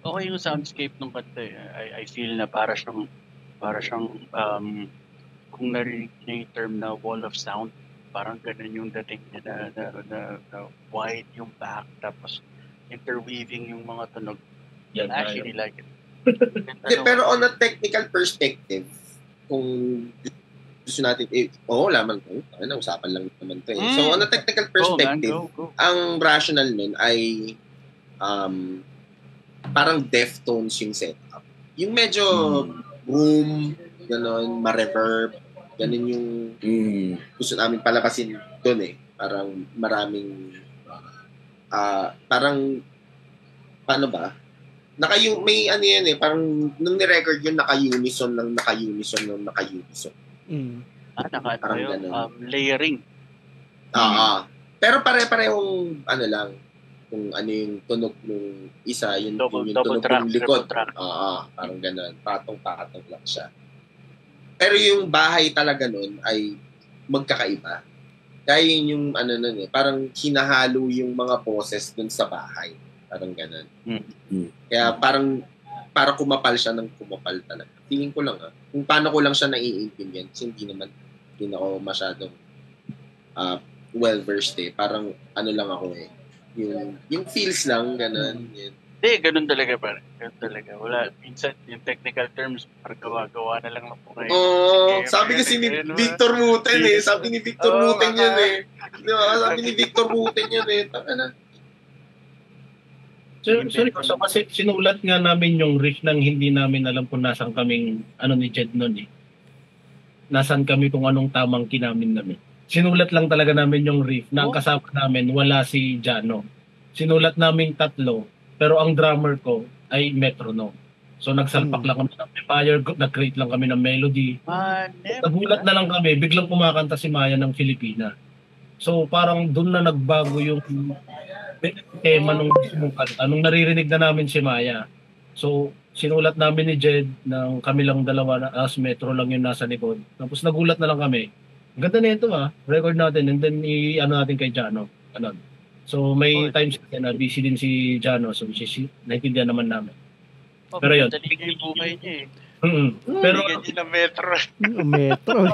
Okay yung soundscape ng kanta I feel na para siyang kung narinig niya yung term na wall of sound, parang ganun yung dating niya na wide yung back, tapos interweaving yung mga tunog. I actually like it. Pero on a technical perspective, kung gusto natin, laman ko. Usapan lang naman to. So, on a technical perspective, go. Ang rational nun ay parang Deftones yung setup. Yung medyo boom, gano'n, ma-reverb, gano'n yung gusto namin palabasin doon Parang maraming, parang, paano ba? May parang nung ni-record yun, naka-unison. Layering. Pero pare-parehong lang, kung ano yung tunog ng isa, yung tunog ng likod. Parang gano'n. Patong-patong lang siya. Pero yung bahay talaga nun ay magkakaiba. Kaya yung parang hinahalo yung mga boses dun sa bahay. Parang gano'n. Kaya parang para kumapal siya ng kumapal talaga. Feeling ko lang kung paano ko lang siya naiintindihan kasi hindi ako masyadong well-versed Parang lang ako yung feels lang, gano'n. Ganun talaga pa. Ganun talaga. Wala, minsan yung technical terms, parang gawa-gawa na lang po kayo. Sabi kasi ni Victor Muten Sabi ni Victor Muten yun Di ba? Sabi ni Victor Muten yun Taka na. Sorry ko, kasi sinulat nga namin yung riff nang hindi namin alam kung nasan kaming, ni Jed nun Nasan kami kung anong tamang kinamin namin. Sinulat lang talaga namin yung riff na ang kasama namin, wala si Jano. Sinulat namin 3, pero ang drummer ko ay metronome. So nagsalpak lang kami ng amplifier, nag-create lang kami ng melody. Nagulat na lang kami, biglang kumakanta si Maya ng Filipina. So parang doon na nagbago yung tema nung kanta, nung naririnig na namin si Maya. So sinulat namin ni Jed ng kami lang dalawa na as metro lang yung nasa likod. Tapos nagulat na lang kami. Ganda na ito record natin and then natin kay Jano. So may times na busy din si Jano, so naintindihan naman namin. Pero yun. Yung buhay niya Pero na metro. Metro.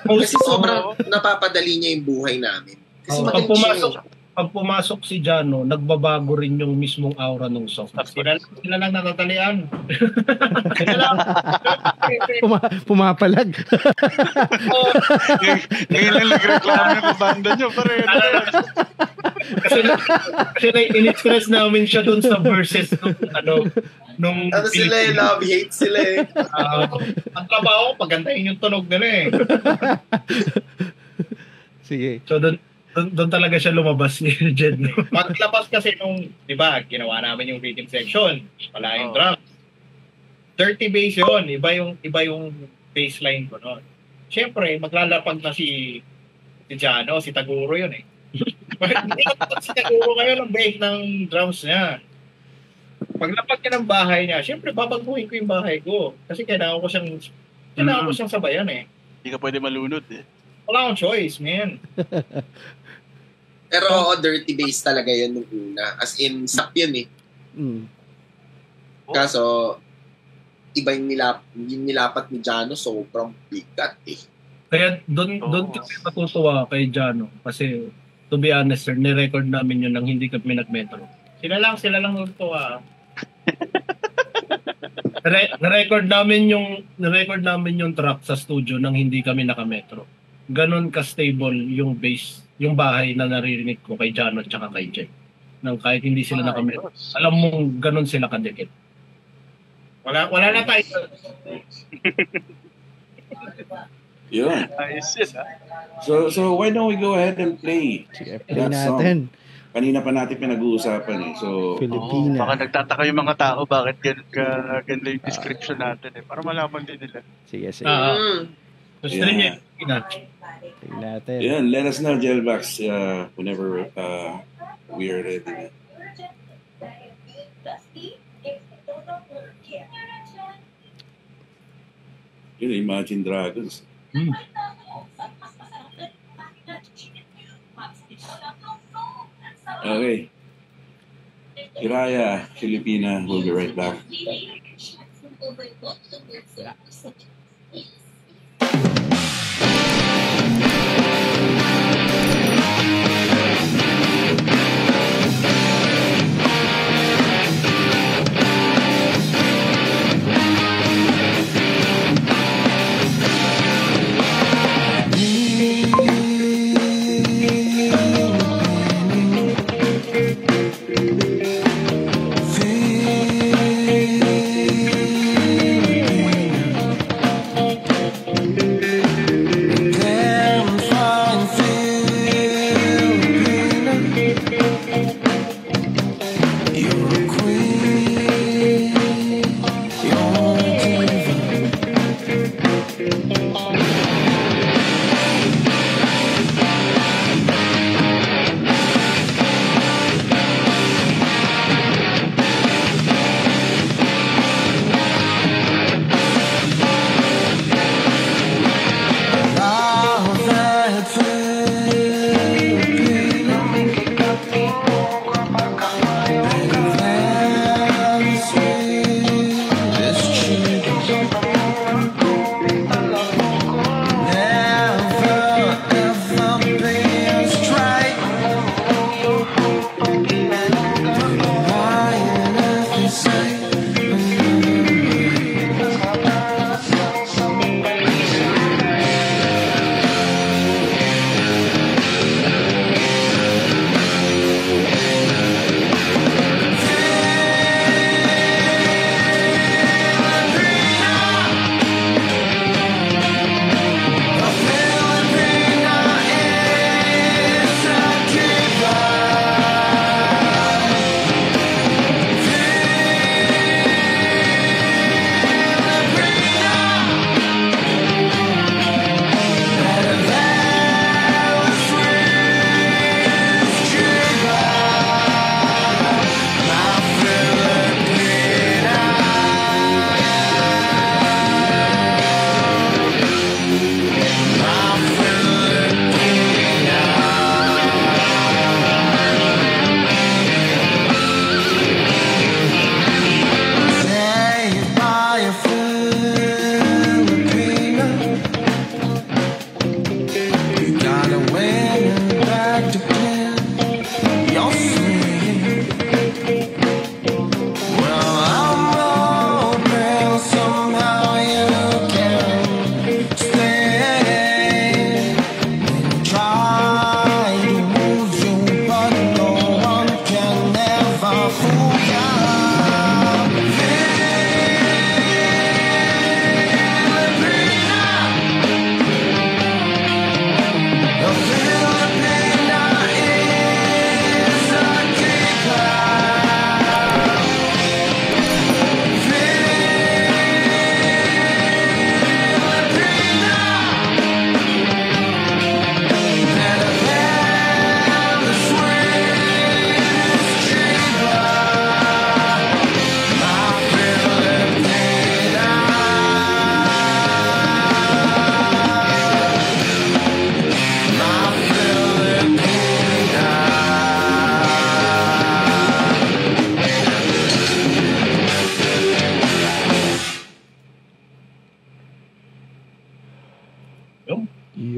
Kasi sobrang napapadali niya yung buhay namin. Kasi pag pumasok si Jano, nagbabago rin yung mismong aura ng song. Sila lang natatalian. Pumapalag. Ngayon lang nagreklamo ng banda nyo. Kasi in-express namin siya dun sa verses nung sila love-hate sila ang trabaho, pagandahin yung tunog nila Sige. So doon talaga siya lumabas ni Jed. Paglabas kasi nung, di ba, ginawa namin yung rhythm section, wala yung drums. Dirty bass yun, iba yung bassline ko noon. Siyempre, maglalapag na si Jano, si Taguro yun Hindi si Taguro ngayon ang bass ng drums niya. Paglapag niya ng bahay niya, siyempre babaguhin ko yung bahay ko. Kasi kailangan ko siyang sabayan Hindi ka pwede malunod Wala akong choice, man. Pero dirty bass talaga yun nung una. As in, sap yun Kaso, iba yung nilapat ni Jano, sobrang bigat Kaya doon kami matutuwa kay Jano. Kasi, to be honest, sir, ni-record namin yun nang hindi kami nag-metro. Sila lang natutuwa. Na-record namin yung track sa studio nang hindi kami naka-metro. Ganon ka-stable yung bass, yung bahay na naririnig ko kay Jano at saka kay Jay. Nang kahit hindi sila naka-metro. Alam mong ganon sila kadikit. Wala na tayo. Yun. Ayos yun So why don't we go ahead and play that natin. Song? Kanina pa natin pinag-uusapan So Filipina. Baka nagtataka yung mga tao bakit ganda yung description natin Para malaman din nila. Sige. So stream niya Tingnan natin. Yeah, let us know, Gelbax, whenever we are ready. Imagine Dragons. Okay. Hiraya, Filipina, we'll be right back.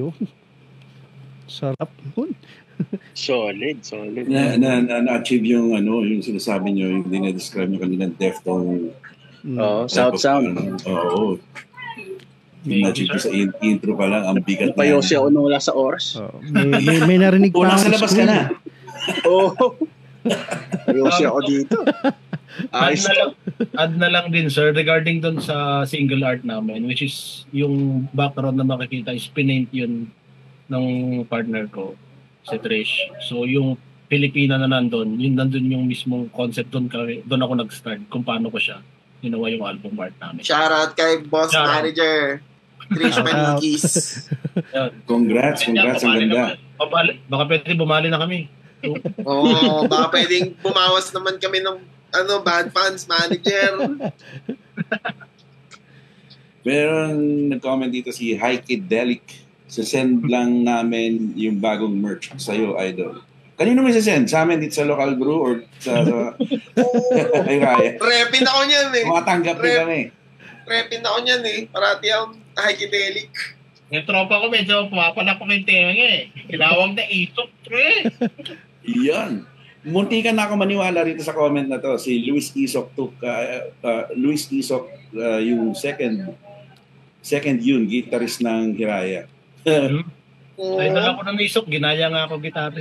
Oh. Sarap nun. Solid. Na-achieve yung yung sinasabi nyo, yung dinedescribe nyo kanina, deftone. South Sound. Oo. Na-achieve sa intro pa lang, ang bigat na. Payosi ako nung wala sa oras. May narinig pa. Nasa labas ka na. Oo. Payosi ako dito. Add na lang din, sir, regarding dun sa single art namin, which is yung background na makikita is pinaint yun ng partner ko, si Trish. So yung Pilipina na nandun yung mismong concept doon ako nag-start kung paano ko siya ginawa yung album art namin. Shoutout kay Boss Manager Trish Manikis. Congrats, ang ganda. Baka pwede bumali na kami. Oo, baka pwedeng bumawas naman kami ng band fans manager. Meron nag-comment dito si Hikidelic. Send lang namin yung bagong merch sa'yo, idol. Kanino may send? Sa amin dito sa local brew or sa ay Raya? Repin ako niyan eh. Matanggap din kami. Repin ako niyan eh. Parati akong Hikidelic. Yung tropa ko medyo pumapanak ko yung tenga eh. Kilawag na isok, pre. Yan. Munti ka na ako maniwala rito sa comment na to. Si Luis Isok Luis Isok, yung second yun, guitarist ng Hiraya. Ay, dala ko ng isok, ginaya nga ako gitara.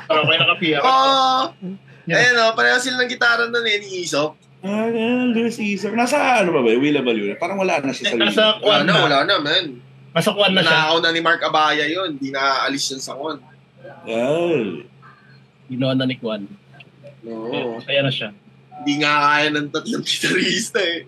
Parang may nakapiyak. Ayun pareho sila ng gitara nun ni Isok. Luis Isok. Nasa ba ba? Willa Baluna. Parang wala na siya sa Nasa Kwan na. Wala na, man. Nasa Kwan na siya. Nanakaw na ni Mark Abaya yun. Hindi na aalis yun sa Kwan. Ginawa na ni Kwan. Oo. Kaya na siya. Hindi nga kaya ng tatlong gitarista eh.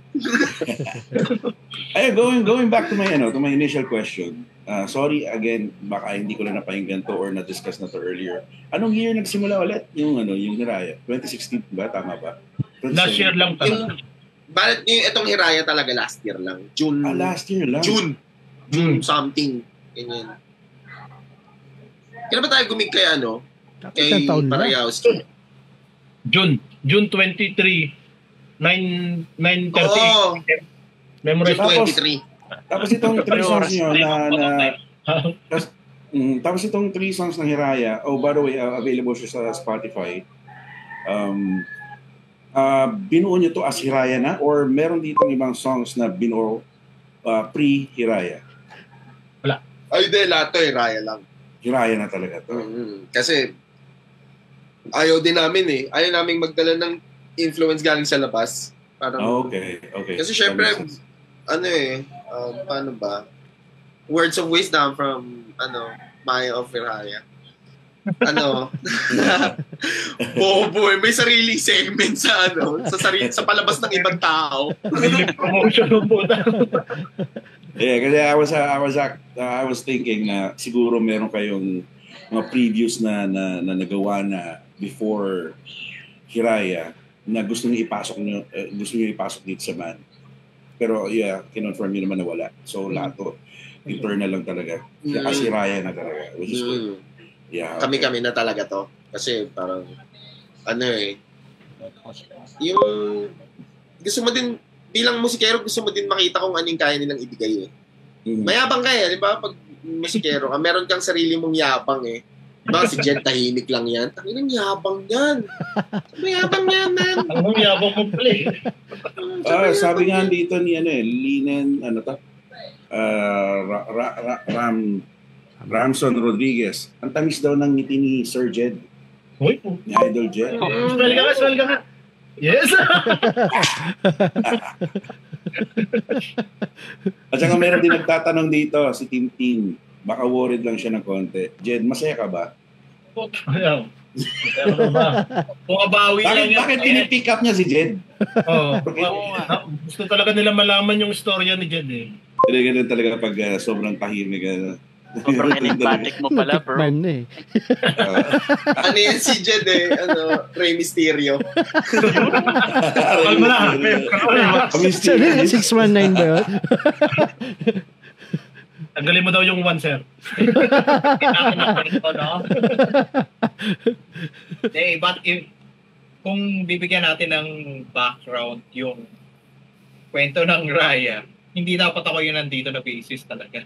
Ay, going back to my initial question. Sorry again, baka hindi ko lang napahinggan to or na-discuss na to earlier. Anong year nagsimula ulit yung Hiraya? 2016 ba? Tama ba? Last year lang talaga. Bakit itong Hiraya talaga last year lang? June. Last year lang? June something. Ganyan. Kailan ba tayo gumig kay kay Parayowski? June 23, 9:30. Oo. Memory 23. Tapos itong 3 songs nyo tapos itong 3 songs ng Hiraya, by the way, available siya sa Spotify. Binuo nyo to as Hiraya na or meron dito ibang songs na binuo pre-Hiraya? Wala. Ay, di, lahat to Hiraya lang. Hiraya na talaga to. Kasi ayaw din namin eh. Ayaw namin magdala ng influence galing sa labas. Parang, okay. Kasi syempre, paano ba? Words of wisdom from, Maya of Hiraya. Bobo eh. May sariling segment sa, sa palabas ng ibang tao. Promotion ng puta. Yeah, kasi I was thinking na siguro meron kayong mga previews na nagawa na before Hiraya na gusto niyo ipasok dito sa band. Pero kinonfirm niyo naman na wala. So lahat to internal lang talaga. As Hiraya na talaga, which is good. Yeah. Okay. Kami na talaga to. Kasi parang yung gusto mo din bilang musikero, gusto mo din makita kung anong kaya nilang ibigay eh. Mayabang ka di ba? Pag musikero ka, meron kang sarili mong yabang eh. Diba si Jed tahimik lang yan? Tanginang yabang yan. Mayabang yan, man. Ang yabang mo play. Sabi nga dito ni Linen, Ramson Rodriguez. Ang tamis daw ng ngiti ni Sir Jed. Uy, ni Idol Jed. Smell ka nga. Yes! At saka meron din nagtatanong dito, si Tim. Baka worried lang siya ng konti. Jed, masaya ka ba? Ayaw. Bumabawi lang yan. Bakit pinipick up niya si Jed? Gusto talaga nila malaman yung istorya ni Jed eh. Ganun talaga pag sobrang tahimik. Sobrang enigmatic mo pala, bro. Man eh. Ano yan si Jed Rey Mysterio. Kalma na. 619 ba yun? Tanggalin mo daw yung 1, sir. But kung bibigyan natin ng background yung kwento ng Raya, hindi dapat ako yun nandito na basis talaga.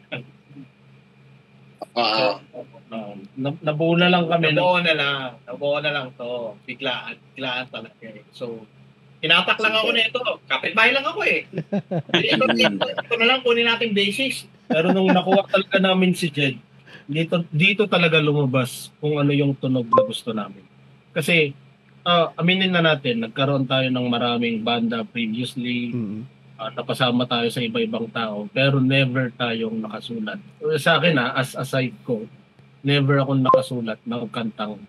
Nabuo na lang kami. Nabuo na lang to. Biglaan talaga. So, tinatak lang ako nito. Kapitbahay lang ako eh. Ito na lang kunin natin basis. Pero nung nakuha talaga namin si Jed, dito talaga lumabas kung ano yung tunog na gusto namin. Kasi, aminin na natin, nagkaroon tayo ng maraming banda previously. Napasama tayo sa iba-ibang tao, pero never tayong nakasulat. Sa akin as aside ko, never akong nakasulat ng kantang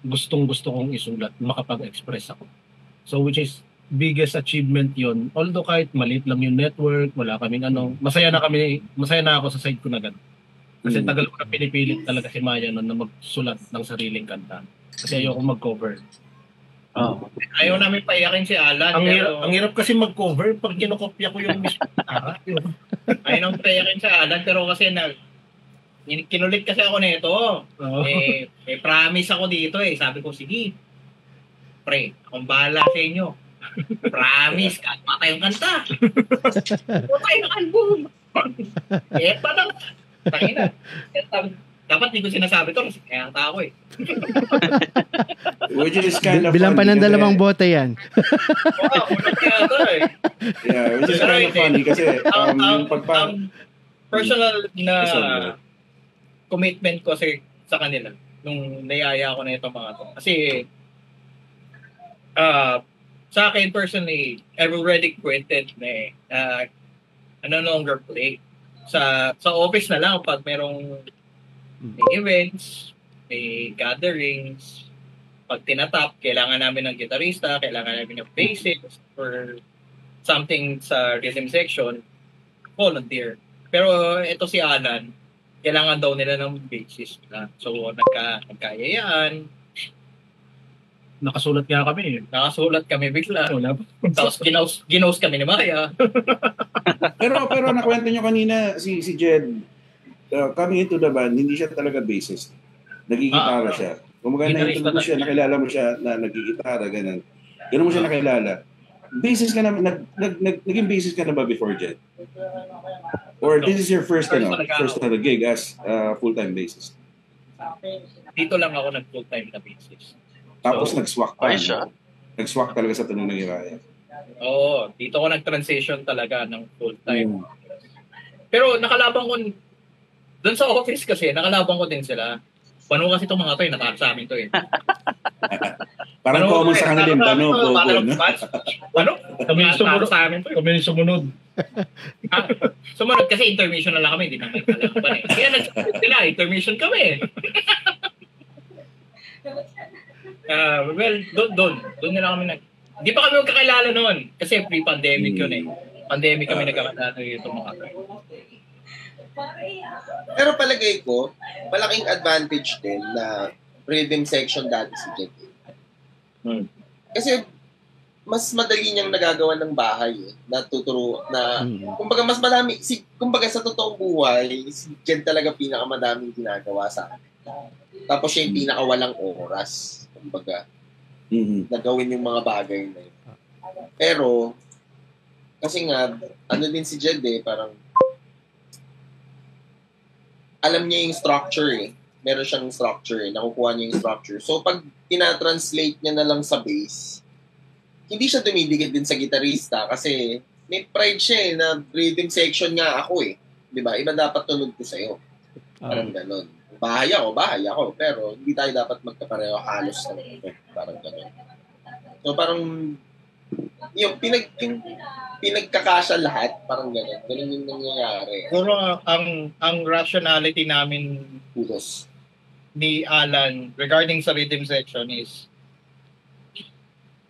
gustong-gusto kong isulat, makapag-express ako. So which is biggest achievement yon. Although kahit maliit lang yung network, wala kaming masaya na ako sa side ko na ganun. Kasi tagal ko na pinipilit talaga si Maya noon na magsulat ng sariling kanta. Kasi ayoko mag-cover. Ayaw namin paiyakin si Alan. Ang hirap kasi mag-cover pag kinokopya ko yung mismo. Ayaw namin paiyakin si Alan, pero kasi kinulit kasi ako nito. May promise ako dito eh. Sabi ko, sige, pre, akong bahala sa inyo. Promise, kahit patay yung kanta. Patay yung album. Parang, tangina. Dapat hindi ko sinasabi to kasi kaya ang tao eh. Which is kind of bilang pa ng dalawang bote yan. Ulit kaya to eh. Yeah, which is kind of funny kasi ang personal na commitment ko sa kanila nung niyaya ko na itong mga to. Kasi sa akin personally, I've already quitted na no longer play. Sa office na lang pag merong may events, may gatherings, pag tinatap, kailangan namin ng gitarista, kailangan namin ng bassist for something sa rhythm section, volunteer. Pero ito si Alan, kailangan daw nila ng bassist na. So nagkayayaan. Nakasulat nga kami. Nakasulat kami bigla. Tapos ginos kami ni Maya. pero nakwento nyo kanina si Jed, coming into the band, hindi siya talaga bassist. Nagigitara siya. Kung na-introduce mo siya, nakilala mo siya na nagigitara, ganun. Ganun mo siya nakilala. Bassist ka na, naging bassist ka na ba before, Jed? Or this is your first gig as full-time bassist? Dito lang ako nag-full-time na bassist. Tapos nag-swak pa. Nag-swak talaga sa tunog ng Hiraya. Oo, dito ako nag-transition talaga ng full-time. Pero nakalabang ko doon sa office kasi, nakalabang ko din sila. Paano kasi itong mga to, natalo sa amin to eh. Parang common sa kanila din. Paano? Kami sa amin to eh. Kami sumunod. Sumunod kasi intermission na lang kami. Hindi namin kalaban eh. Kaya nag-sumunod sila, intermission kami. Well, doon nila kami Hindi pa kami magkakilala noon. Kasi pre-pandemic yun eh. Pandemic kami nagkakilala itong mga to. Pero palagay ko, malaking advantage din na rhythm section dati si Jed. Kasi mas madali niyang nagagawa ng bahay eh, kumbaga mas marami kumbaga sa totoong buhay, si Jed talaga pinakamadaming ginagawa sa akin. Tapos siya yung pinakawalang oras, kumbaga, na gawin yung mga bagay na yun. Pero kasi nga, din si Jed eh, parang alam niya yung structure eh. Meron siyang structure eh. Nakukuha niya yung structure. So, pag tina-translate niya na lang sa bass, hindi siya dumidikit din sa gitarista kasi may pride siya eh, na rhythm section nga ako eh. Diba? Iba dapat tunog ko sa'yo. Parang ganun. Bahay ako. Pero hindi tayo dapat magkapareho halos na parang ganun. So, parang yung pinagkakasya lahat, parang gano'n. Ganun yung nangyayari. Pero ang rationality namin Putos. Ni Alan regarding sa rhythm section is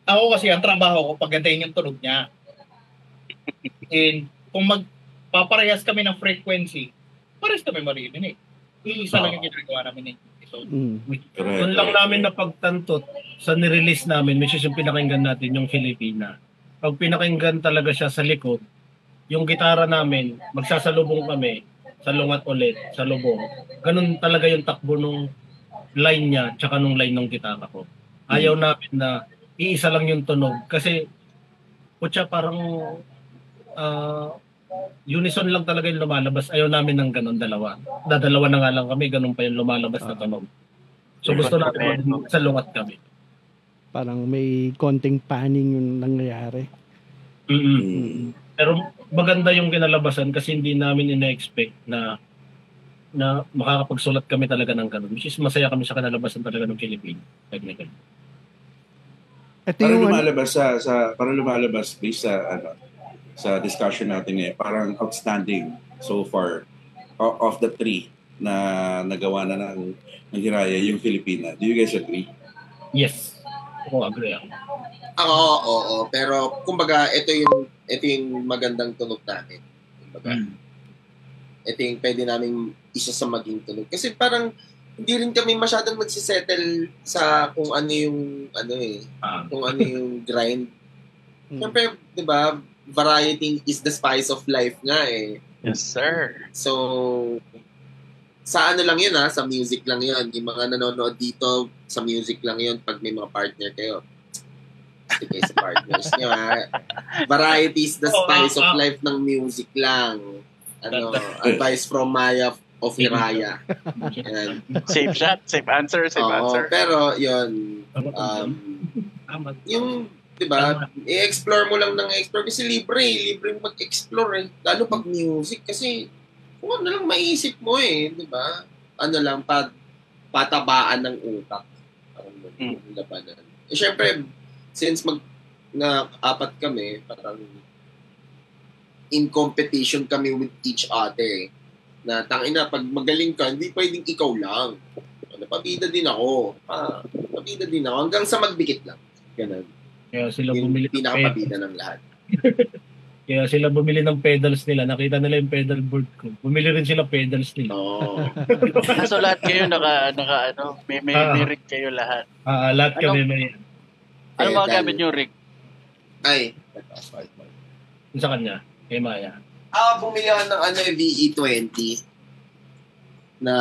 ako kasi ang trabaho ko pagandahin yung tunog niya. And kung magpaparehas kami ng frequency, parehas kami maririnig. Isa lang yung ginagawa namin eh. So, doon lang namin napagtantot sa nirelease namin, which is yung pinakinggan natin, yung Filipina. Pag pinakinggan talaga siya sa likod, yung gitara namin, magsasalubong kami, salungat ulit, sa lubong. Ganun talaga yung takbo nung line niya, tsaka nung line ng gitara ko. Ayaw namin na iisa lang yung tunog. Kasi, putya parang unison lang talaga yung lumalabas. Ayaw namin ng ganun dalawa. Dadalawa na nga lang kami, ganun pa yung lumalabas na tunog. So gusto natin salungat kami. Parang may konting panning yung nangyayari. Pero maganda yung kinalabasan kasi hindi namin ina-expect na makakapagsulat kami talaga ng ganun. Which is masaya kami sa kinalabasan talaga ng Philippine. Technically. Parang lumalabas based sa discussion natin parang outstanding so far of the three na nagawa na ng Hiraya yung Filipina. Do you guys agree? Yes. Ako agree ako. Oo. Pero kumbaga ito yung magandang tunog namin. Kumbaga. Ito yung pwede namin isa sa maging tunog. Kasi parang hindi rin kami masyadong magsisettle sa kung ano yung kung ano yung grind. Siyempre, 'di ba, variety is the spice of life nga eh. Yes, sir. So, sa ano lang yun sa music lang yun. Yung mga nanonood dito, sa music lang yun pag may mga partner kayo. Sige sa partners nyo Variety is the spice of life ng music lang. Advice from Maya of Hiraya. Safe shot, safe answer. Pero yun, yung, diba, i-explore mo lang ng explore kasi libre mag-explore lalo pag music kasi kung ano lang maisip mo diba? Ano lang, patabaan ng utak. Parang labanan. Syempre, since apat kami, parang in competition kami with each other. Na tangina, pag magaling ka, hindi pwedeng ikaw lang. Pabida din ako. Hanggang sa magdikit lang. Ganun. Kaya sila bumili ng pinakapabida ng lahat. Kaya sila bumili ng pedals nila. Nakita nila yung pedal board ko. Bumili rin sila pedals nila. So lahat kayo may rig kayo lahat. Lahat kami may. Ano mga gamit yung rig? Ay. Sa kanya? Kay Maya. Bumili ako ng VE20 na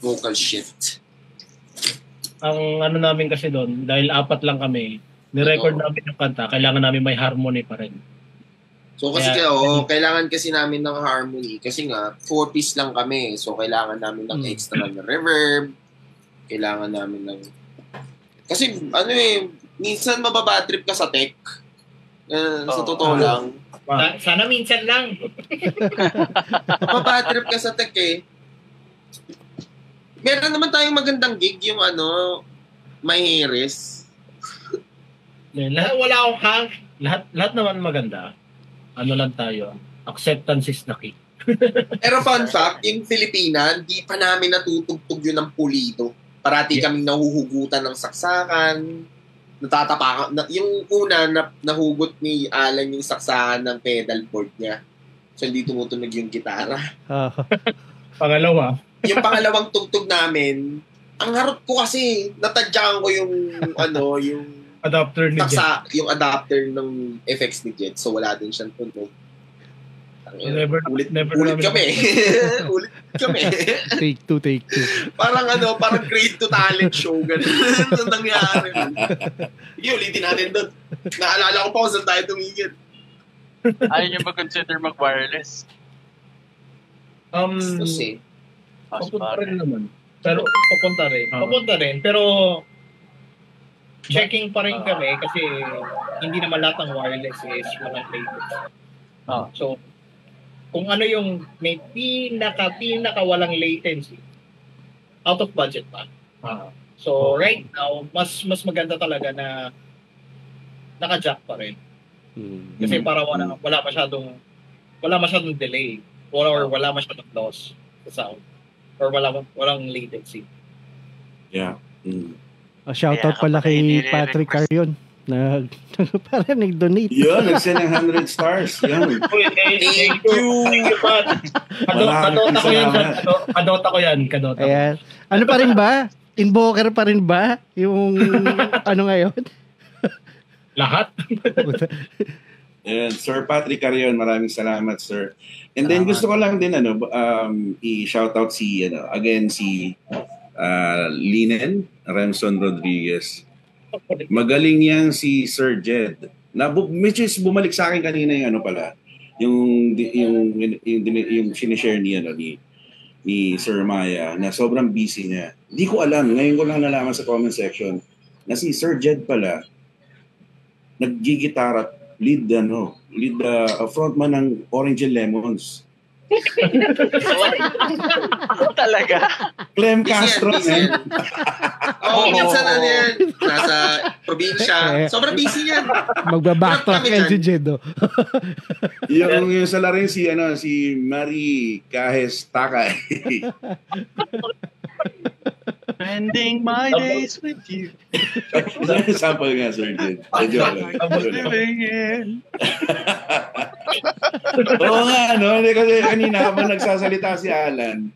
vocal shift. Ang namin kasi doon, dahil apat lang kami, ni-record namin yung kanta, kailangan namin may harmony pa rin. So kasi kailangan kasi namin ng harmony kasi nga 4-piece lang kami. So kailangan namin ng extra na reverb. Kailangan namin ng kasi minsan mababatrip ka sa tech. Sa totoo lang. Sana minsan lang. Mababatrip ka sa tech Meron naman tayong magandang gig yung may Harris. Wala akong hang. Lahat naman maganda. Ano lang tayo, acceptance is the key. Pero fun fact, yung Filipina, di pa namin natutugtog yun ng pulido. Parati kaming nahuhugutan ng saksakan, natatapakan. Yung una, nahugot ni Alan yung saksakan ng pedal board niya. So, hindi tumutunog yung gitara. Pangalawa. Yung pangalawang tugtog namin, ang harot ko kasi, natadyakan ko yung adapter ni Jet. Yung adapter ng effects ni Jet. So, wala din siyang tunog. Ulit kami. Ulit kami. Take two. Parang grade 2 talent show. Ganun ang nangyari. Sige, ulitin natin doon. Naalala ko pa kung saan tayo tumigil. Ayaw nyo ba consider mag-wireless? Papunta rin naman. Pero, Papunta rin. Pero, checking pa rin kami kasi hindi naman lahat ng wireless is walang latest. So, kung ano yung may pinaka walang latency, out of budget pa. So, right now, mas maganda talaga na naka-jack pa rin. Kasi para wala masyadong delay or wala masyadong loss sa sound or walang latency. Yeah. Shoutout pala kay Patrick Carion na parang nag-donate. Yun, nag-send ng 100 stars. Yan. Thank you. Kadota ko yan. Ayan. Ano pa rin ba? Invoker pa rin ba? Yung ngayon? Lahat. Ayan, Sir Patrick Carion, maraming salamat, sir. And then gusto ko lang din i-shoutout si Linen Remson Rodriguez. Magaling yan si Sir Jed Which is bumalik sa akin kanina yung ano pala, yung sinishare ni Sir Maya na sobrang busy niya. Hindi ko alam, ngayon ko lang nalaman sa comment section na si Sir Jed pala naggigitara at lead frontman ng Orange and Lemons. Talaga? Clem Castro, man. Minsan yan. Nasa probinsya. Sobrang busy yan. Magbabacktrack yan si Jedo. yung sa larin si Marie Cajes Takay. Spending my days with you. Sample nga, Sir Jed. Oo nga, no? Kasi kanina habang nagsasalita si Alan,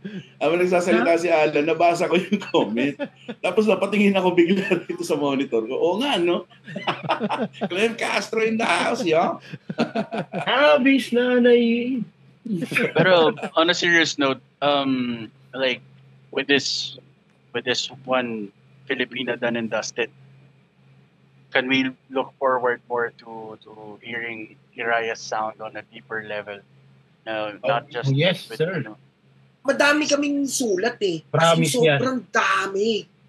nabasa ko yung comment. Tapos napatingin ako bigla dito sa monitor ko. Oo nga, no? Clem Castro in the house, yo. Abis nanay. Pero on a serious note, like with this one Filipina done and dusted, can we look forward more to hearing Hiraya's sound on a deeper level? Not just yes, with, sir. Madami kaming sulat eh. Promise yan.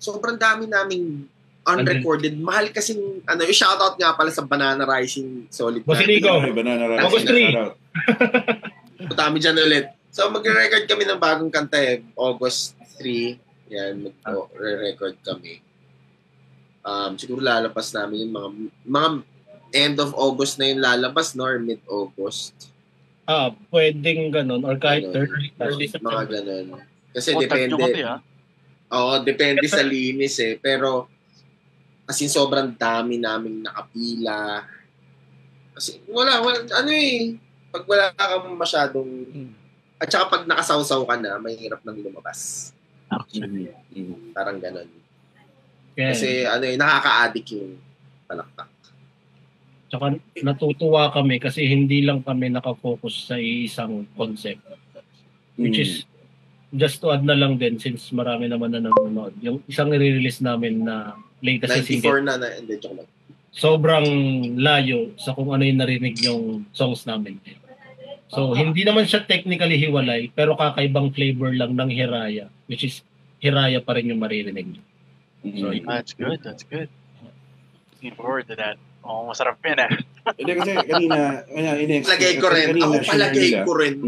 Sobrang dami naming unrecorded. Mahal kasing, yung shoutout nga pala sa Banana Rising Solid. Bosinigo. Banana Rising. August 3. Putami dyan ulit. So mag-record kami ng bagong kanta August 3. Yan, mag-record kami. Siguro lalabas namin yung mga end of August na yung lalabas, no? Or mid-August. Pwedeng ganun. Or kahit early Mga September. ganun. Kasi depende. Depende sa linis eh. Pero, kasi sobrang dami naming nakapila. Kasi wala pag wala kang masyadong, at saka pag nakasawsaw ka na, mahirap nang lumabas. Actually. Parang ganun. Yeah. Kasi nakaka-addict yung palakpak. Tsaka natutuwa kami kasi hindi lang kami nakafocus sa isang concept. Which is, just to add na lang din since marami naman na nanonood. Yung isang i-release namin na latest single. 94 na hindi, joke lang. Sobrang layo sa kung ano yung narinig yung songs namin. So, hindi naman siya technically hiwalay, pero kakaibang flavor lang ng Hiraya, which is Hiraya pa rin yung maririnig. So, that's good. Looking forward to that. Masarap yun eh. Hindi kasi kanina, palagay ko rin. Ako palagay ko rin.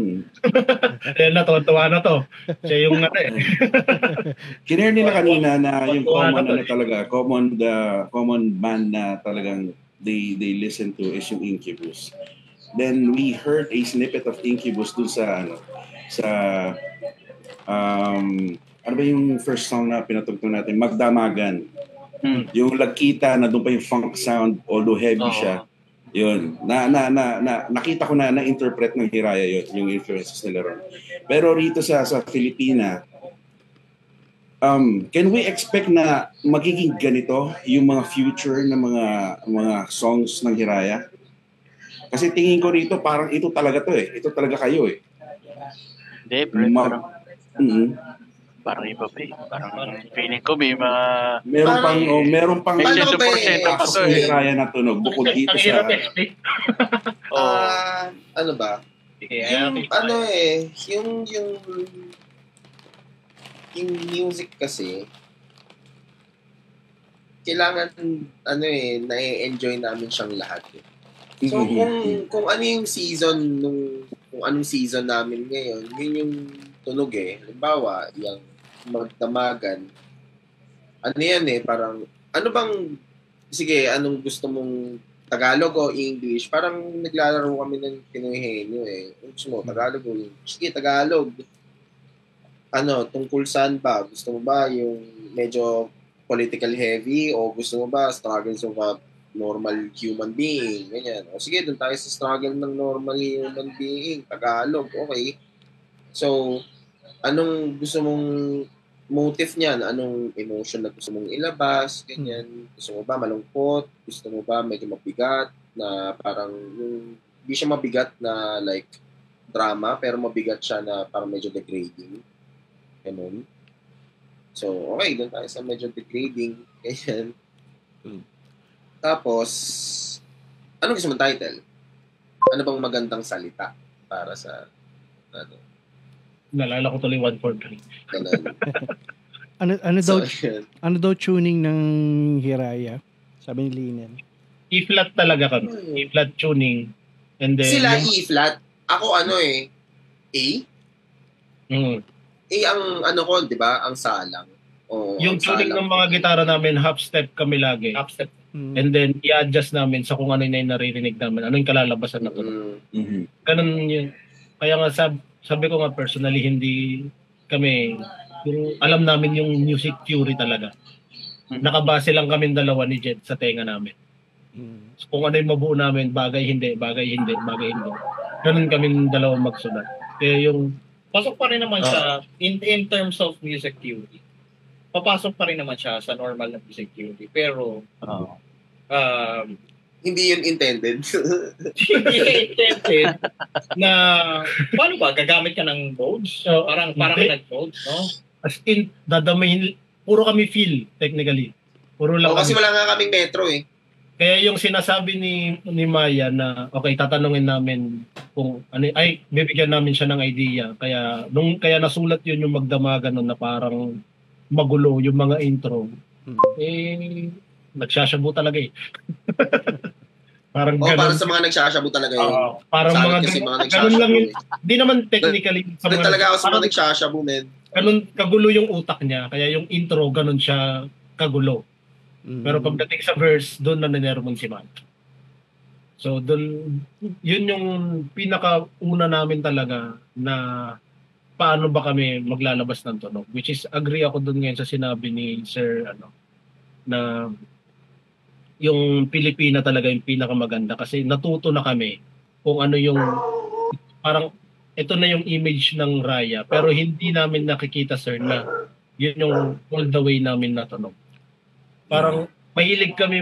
Ayan na to, tuwa na to. Siya yung Kinare nila kanina na yung common band na talagang they listen to is yung Incubus. Then we heard a snippet of Incubus dun sa ano ba yung first song na pinatugtog natin? Magdamagan. Yung Lagkita na doon pa yung funk sound, although heavy siya. Yun. Nakita ko na-interpret ng Hiraya yun, yung influences nila ron. Pero rito sa Filipina, can we expect na magiging ganito yung mga future na mga songs ng Hiraya? Kasi tingin ko rito parang ito talaga to eh. Ito talaga kayo eh. Hindi, parang iba pa eh. Parang feeling ko may mga... Meron pang 100% pa to eh. Hiraya na tunog. Bukod dito sa... Ano ba? Yung music kasi kailangan na-enjoy namin siyang lahat eh. So kung ano yung season kung anong season namin ngayon, yun yung tunog eh. Halimbawa, yung Magdamagan. Ano yan eh, parang sige, anong gusto mong Tagalog o English? Parang naglalaro kami ng Pinoy Henyo eh. Kung gusto mo, Tagalog o English? Sige, Tagalog. Tungkol saan ba? Gusto mo ba yung medyo political heavy o gusto mo ba struggles of a normal human being? Ganyan. O sige, doon tayo sa struggle ng normal human being. Tagalog, okay. So, anong gusto mong motive niyan? Anong emotion na gusto mong ilabas? Ganyan. Gusto mo ba malungkot? Gusto mo ba medyo mabigat? Na parang hindi siya mabigat na like drama, pero mabigat siya na parang medyo degrading. Ganun. So, okay, doon tayo sa medyo degrading. Ganyan. Tapos, Ano gusto mong title? Ano bang magandang salita para sa ano? Nalala ko tuloy 143. Ano daw tuning ng Hiraya? Sabi ni Linen. E-flat talaga kami. E-flat tuning. And then sila E-flat. Ako A? A ang ano ko, 'di ba? Ang salang. Yung tuning ng mga gitara namin, half step kami lagi. Half step. And then i-adjust namin sa kung ano yung naririnig namin. Ano yung kalalabasan na tunog. Ganun yun. Kaya nga sabi ko nga personally, hindi kami, yung alam namin yung music theory talaga. Nakabase lang kami dalawa ni Jed sa tenga namin. So, kung ano yung mabuo namin, bagay hindi. Ganun kami dalawa magsulat. Kaya yung pasok pa rin naman siya in terms of music theory. Papasok pa rin naman siya sa normal na music theory. Pero hindi yun intended. Hindi intended na paano ba? Gagamit ka ng modes? Parang ka nag-modes, no? As in, dadamahin, puro kami feel, technically. Puro lang kasi wala nga kaming metro eh. Kaya yung sinasabi ni Maya na, okay, tatanungin namin kung, bibigyan namin siya ng idea. Kaya nasulat yun yung magdamagan nun na parang magulo yung mga intro. Nagsasyabu talaga eh. Parang ganun. Para sa mga nagsasyabu talaga yun. Parang mga ganun lang yun. Hindi naman technically. Talaga ako sa mga nagsasyabu, men. Ganun kagulo yung utak niya. Kaya yung intro, ganun siya kagulo. Pero pagdating sa verse, doon na ninermon si Man. So, doon, yun yung pinakauna namin talaga na paano ba kami maglalabas ng tunog. Which is, agree ako doon ngayon sa sinabi ni Sir, na yung Pilipina talaga yung pinakamaganda kasi natuto na kami kung ano yung parang ito na yung image ng Raya pero hindi namin nakikita sir na yun yung all the way namin na tunog. Parang mahilig kami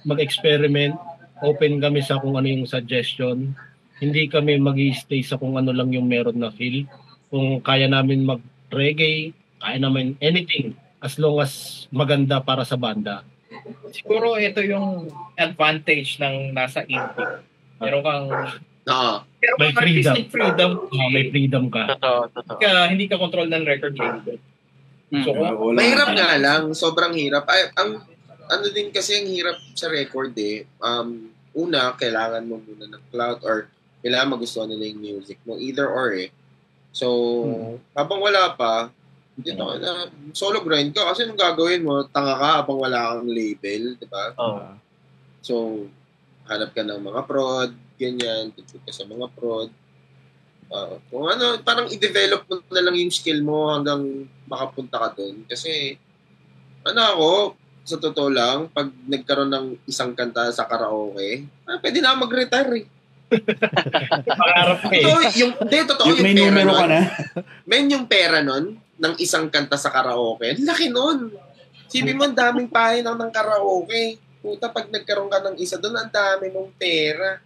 mag-experiment, open kami sa kung ano yung suggestion, hindi kami mag-stay sa kung ano lang yung meron na feel. Kung kaya namin mag-reggae, kaya namin anything as long as maganda para sa banda. Siguro ito yung advantage ng nasa indie. Meron kang may freedom. May freedom ka. Totoo. Kaya hindi ka control ng record label. So, mahirap nga lang. Sobrang hirap. Ano din kasi ang hirap sa record eh. Una, kailangan mo muna ng cloud or kailangan magustuhan nila yung music mo. Either or eh. So, habang wala pa, dito na solo grind ka kasi nung gagawin mo, tanga ka habang wala kang label, di ba? So, hanap ka ng mga prod, ganyan, tutut ka sa mga prod. Kung ano, parang i-develop mo na lang yung skill mo hanggang makapunta ka dun. Kasi, ako, sa totoo lang, pag nagkaroon ng isang kanta sa karaoke, pwede na mag-retire eh. Pangarap eh. Totoo yung may pera numero ka na. Men yung pera nun, ng isang kanta sa karaoke, laki nun. Sibi mo, ang daming pahinang ng karaoke. Puta, pag nagkaroon ka ng isa doon, ang dami mong pera.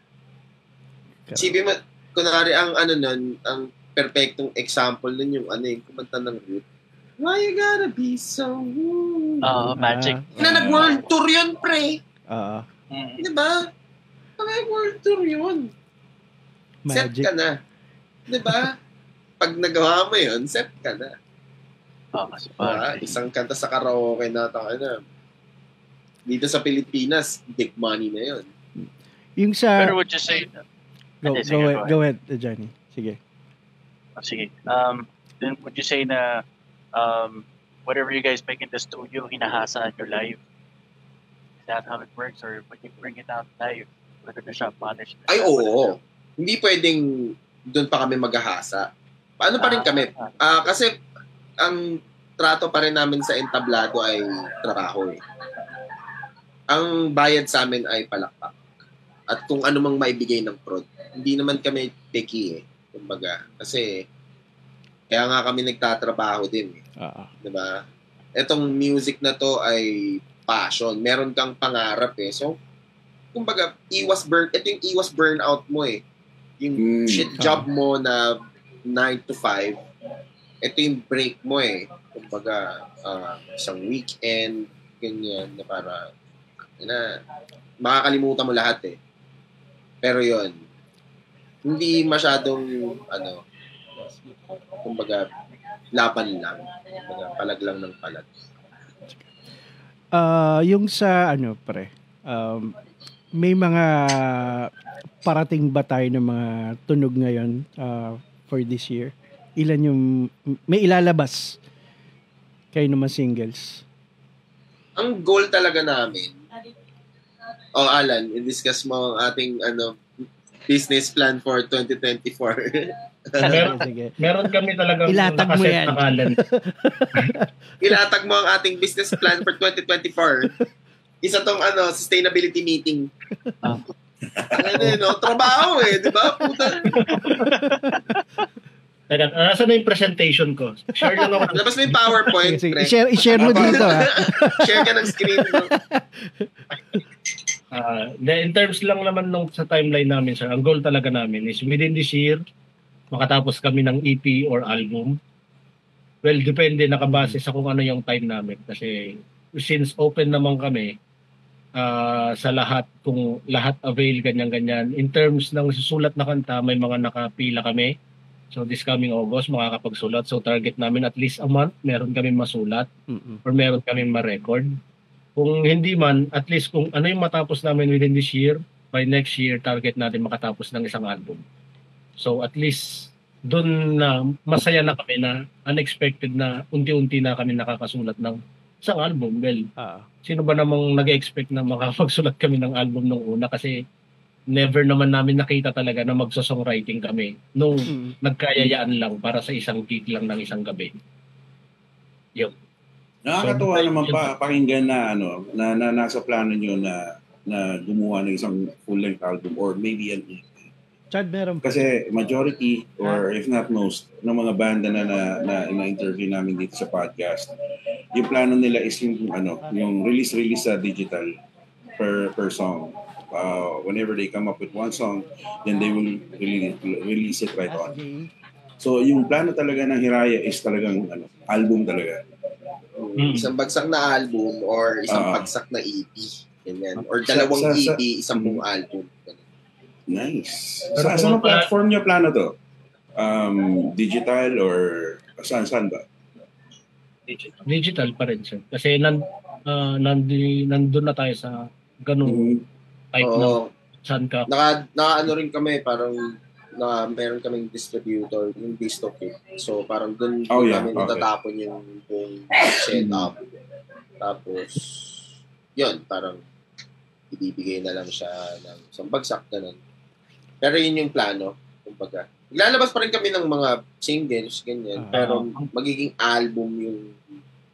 Sibi mo, kunwari, ang perfectong example nun yung kumanta ng Root. Why you gotta be so Magic. Na nag-world tour yun, pre. Diba? Nag-world tour yun. Magic. Set ka na. Diba? Pag nagawa mo yun, set ka na. Isang kanta sa karaoke na dito sa Pilipinas, big money na yun. Yung sa... Pero would you say... Go ahead, Johnny. Sige. Sige. Then would you say na whatever you guys make in the studio, hinahasa at your live? Is that how it works? Or when you bring it out live, whether na siya polished? Ay, oo. Hindi pwedeng doon pa kami maghahasa. Paano pa rin kami? Kasi ang trato pa rin namin sa entablado ay trabaho eh. Ang bayad sa amin ay palakpak. At kung ano mang maibigay ng prod. Hindi naman kami picky eh. Kumbaga. Kasi kaya nga kami nagtatrabaho din eh. Diba? Etong music na to ay passion. Meron kang pangarap eh. So, kumbaga, ito yung iwas burnout mo eh. Yung shit job mo na 9 to 5, ito yung break mo eh. Kumbaga, isang weekend, ganyan, na para, makakalimutan mo lahat eh. Pero yun, hindi masyadong, kumbaga, laban lang. Kumbaga, palag lang ng palag. Yung sa, may mga parating ba tayo ng mga tunog ngayon for this year? Ilan yung, may ilalabas kayo naman singles? Ang goal talaga namin, Alan, i-discuss mo ang ating business plan for 2024. meron kami talagang ilatag mo yan. Ilatag mo ang ating business plan for 2024. Isa tong sustainability meeting. Trabaho di ba? Puta. Teka, nasa na yung presentation ko? Share lang ako. Labas mo yung PowerPoint. I-share mo dito. Share ka ng screen mo. In terms lang naman sa timeline namin, sir, ang goal talaga namin is within this year, makatapos kami ng EP or album. Well, depende, nakabase sa kung ano yung time namin. Kasi since open naman kami sa lahat, kung lahat avail, ganyan-ganyan. In terms ng susulat na kanta, may mga nakapila kami. So this coming August, makakapagsulat. So target namin at least a month, meron kami masulat or meron kami ma-record. Kung hindi man, at least kung ano yung matapos namin within this year, by next year, target natin makatapos ng isang album. So at least, doon na masaya na kami na unexpected na unti-unti na kami nakakasulat ng isang album. Well, sino ba namang nag-expect na makapagsulat kami ng album nung una? Kasi never naman namin nakita talaga na magso-songwriting kami nung nagkayayaan lang para sa isang gig lang ng isang gabi. Yun. Nakakatuwa naman pakinggan na na nasa plano nyo na gumawa ng isang full-length album or maybe an EP. Chad, meron. Kasi majority or if not most ng mga banda na interview namin dito sa podcast, yung plano nila is yung release sa digital per song. Whenever they come up with one song, then they will release it right on. So yung plano talaga ng Hiraya is talagang album talaga. Isang bagsak na album or isang bagsak na EP. Ganyan. Or dalawang EP, isang buong album. Nice. Saan platform niyo plano to? Digital or saan ba? Digital pa rin siya. Kasi nandun na tayo sa ganung type na saan ka. Rin kami, parang meron kaming distributor, yung DistroKid. So parang doon namin itatapon yung buong setup. Tapos, yun, parang ibibigay na lang siya ng isang bagsak, ganun. Pero yun yung plano, kumbaga. Lalabas pa rin kami ng mga singles, ganyan. Pero magiging album yung,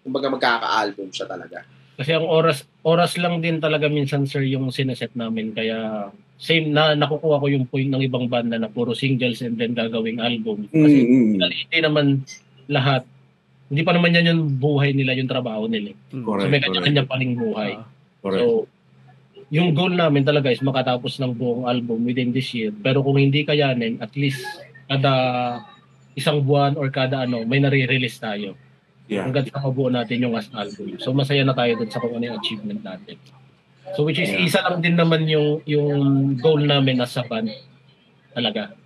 kumbaga magkaka-album siya talaga. Kasi ang oras lang din talaga minsan, sir, yung sineset namin. Kaya same na nakukuha ko yung point ng ibang banda na puro singles and then gagawing album. Kasi hindi naman lahat, hindi pa naman yan yung buhay nila, yung trabaho nila. Correct, so may kanya-kanya pa ring buhay. So yung goal namin talaga is makatapos ng buong album within this year. Pero kung hindi kayanin, at least kada isang buwan or kada may nare-release tayo. Yeah. Hanggang sa mabuo natin yung album. So masaya na tayo dun sa kung ano yung achievement natin. So which is isa lang din naman yung goal namin as a band. Talaga.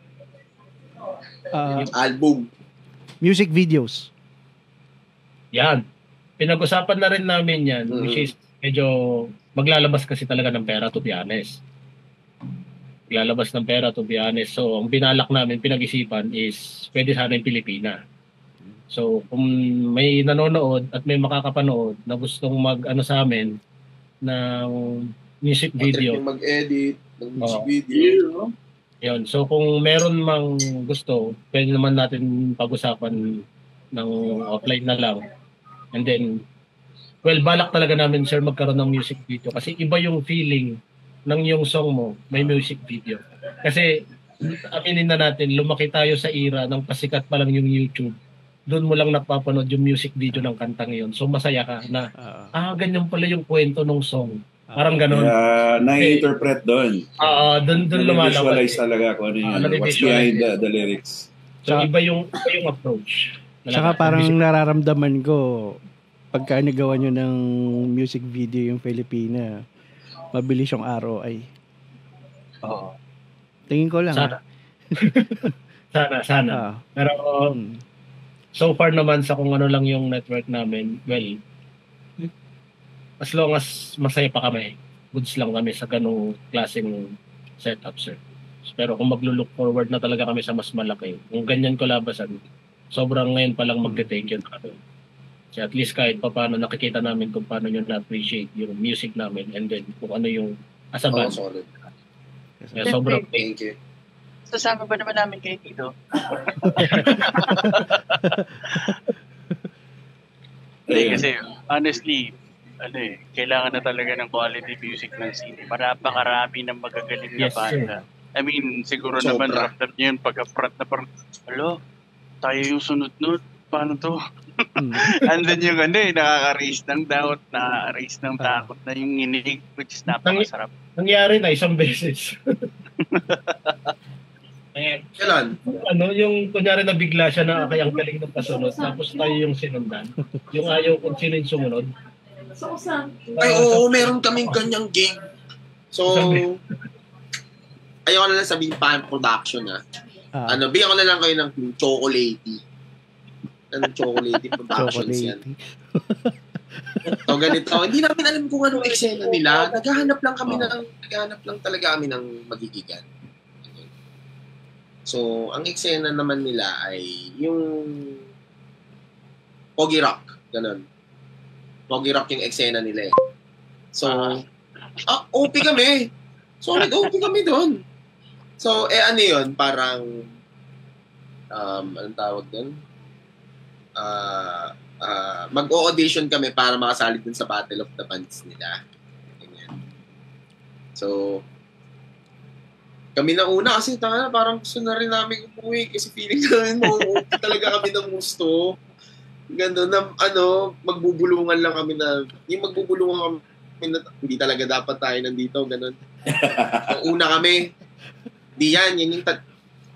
Yung album. Music videos. Yan. Pinag-usapan na rin namin yan. Which is medyo maglalabas kasi talaga ng pera, to be honest. Maglalabas ng pera, to be honest. So ang binalak namin, pinag-isipan is pwede sana yung Pilipina. So, kung may nanonood at may makakapanood na gustong sa amin ng music video. Mag-edit ng music video. Yun. So, kung meron mang gusto, pwede naman natin pag-usapan ng offline na lang. And then, balak talaga namin, sir, magkaroon ng music video. Kasi iba yung feeling ng yung song mo, may music video. Kasi, aminin na natin, lumaki tayo sa era ng pasikat pa lang yung YouTube. Doon mo lang napapanood yung music video ng kantang yun. So masaya ka na, ganyan pala yung kwento ng song. Parang ganun. Na-interpret doon. Doon lumalabas. Visualize talaga kung ano yun. What's behind the lyrics. So iba yung approach. Saka parang nararamdaman ko, pagka nagawa nyo ng music video yung Filipina, mabilis yung ROI. Tingin ko lang. Sana. Pero so far naman sa kung ano lang yung network namin, well, as long as masaya pa kami, goods lang kami sa ganung klaseng setup, sir. Pero kung maglo-look forward na talaga kami sa mas malaki, kung ganyan ko labasan, sobrang ngayon pa lang magte-take yun kami. So at least kahit pa paano nakikita namin kung paano yun na-appreciate yung music namin and then kung ano yung as a band. Solid. Yeah, sobrang thank you. Sasama ba naman namin kayo dito? Kasi honestly, kailangan na talaga ng quality music ng scene. Napakarami ng magagaling na banda. I mean, siguro naman ramdam niyo yun pag-upfront na parang, tayo yung sunod nun. Paano to? And then yung nakaka-raise ng doubt, nakaka-raise ng takot na yung nginig, which is napakasarap. Nangyari na isang beses. Kailan? Yung kunyari na bigla siya na ang galing ng kasunod, tapos tayo yung sinundan. Yung ayaw kung sino yung sumunod. Ay, oo, meron kaming ganyang gig. So, ayaw ko na lang sabihin pa ang production, bigyan ko na lang kayo ng Chocolatey. Chocolatey Productions yan. So, ganito. Hindi namin alam kung anong eksena nila. Naghahanap lang talaga kami ng magigigan. So, ang eksena naman nila ay yung Pogi Rock. Ganun. Pogi Rock yung eksena nila eh. So, OP kami. Solid OP kami doon. So, ano yun? Parang, anong tawag doon? Mag-audition kami para makasali dun sa Battle of the Bands nila. Ganyan. So, kami na una kasi parang gusto na rin namin umuwi kasi feeling namin mauuwi talaga kami ng gusto. Ganda na magbubulungan lang kami na yung magbubulungan kami na hindi talaga dapat tayo nandito, ganun. So, una kami, yan yung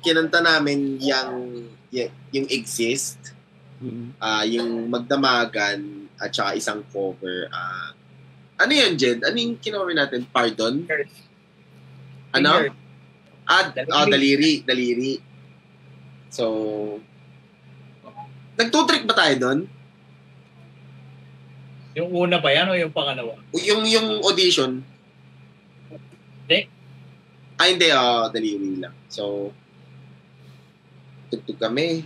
kinanta namin yung Exist, yung Magdamagan at saka isang cover. Ano yan, Jed? Ano yung kinawa natin? Pardon? Ano? Daliri. So, nag-2-trick ba tayo doon? Yung una ba yan o yung pangalawa? Yung audition. Hindi. Hindi. Daliri lang. So, tugtog kami.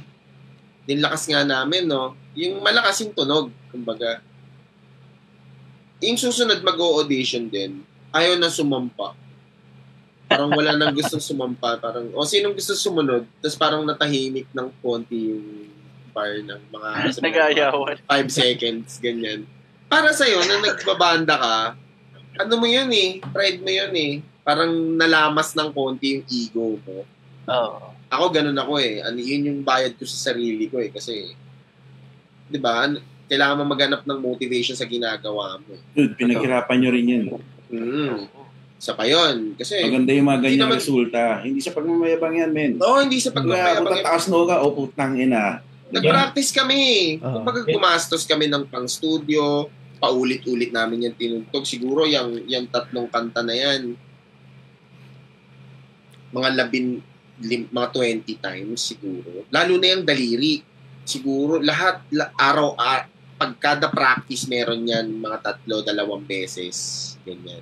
Nilakas nga namin, no? Yung malakas yung tunog, kumbaga. Yung susunod mag-audition din, ayaw na sumampa. Parang wala nang gustong sumampa. Parang, sinong gusto sumunod? Tapos parang natahimik ng konti yung bar ng mga 5 seconds, ganyan. Para sa'yo, na nagbabanda ka, ano mo yun eh, pride mo yun eh. Parang nalamas ng konti yung ego mo. Oo. Ako ganun ako eh. Yun yung bayad ko sa sarili ko eh. Kasi, di ba, kailangan mo maghanap ng motivation sa ginagawa mo. Dude, pinaghirapan nyo rin yun. Isa pa yun. Kasi, maganda yung mga ganyang resulta. Hindi sa pagmamayabang yan, men. Hindi sa pagmamayabang yan. Taas no ka, putang ina. Nag-practice kami. Kapag gumastos kami ng pang-studio, paulit-ulit namin yung tinugtog. Siguro yung 3 kanta na yan, mga 20 times siguro. Lalo na yung Daliri. Siguro, lahat, araw, pagkada practice meron yan, mga 3-2 beses. Ganyan.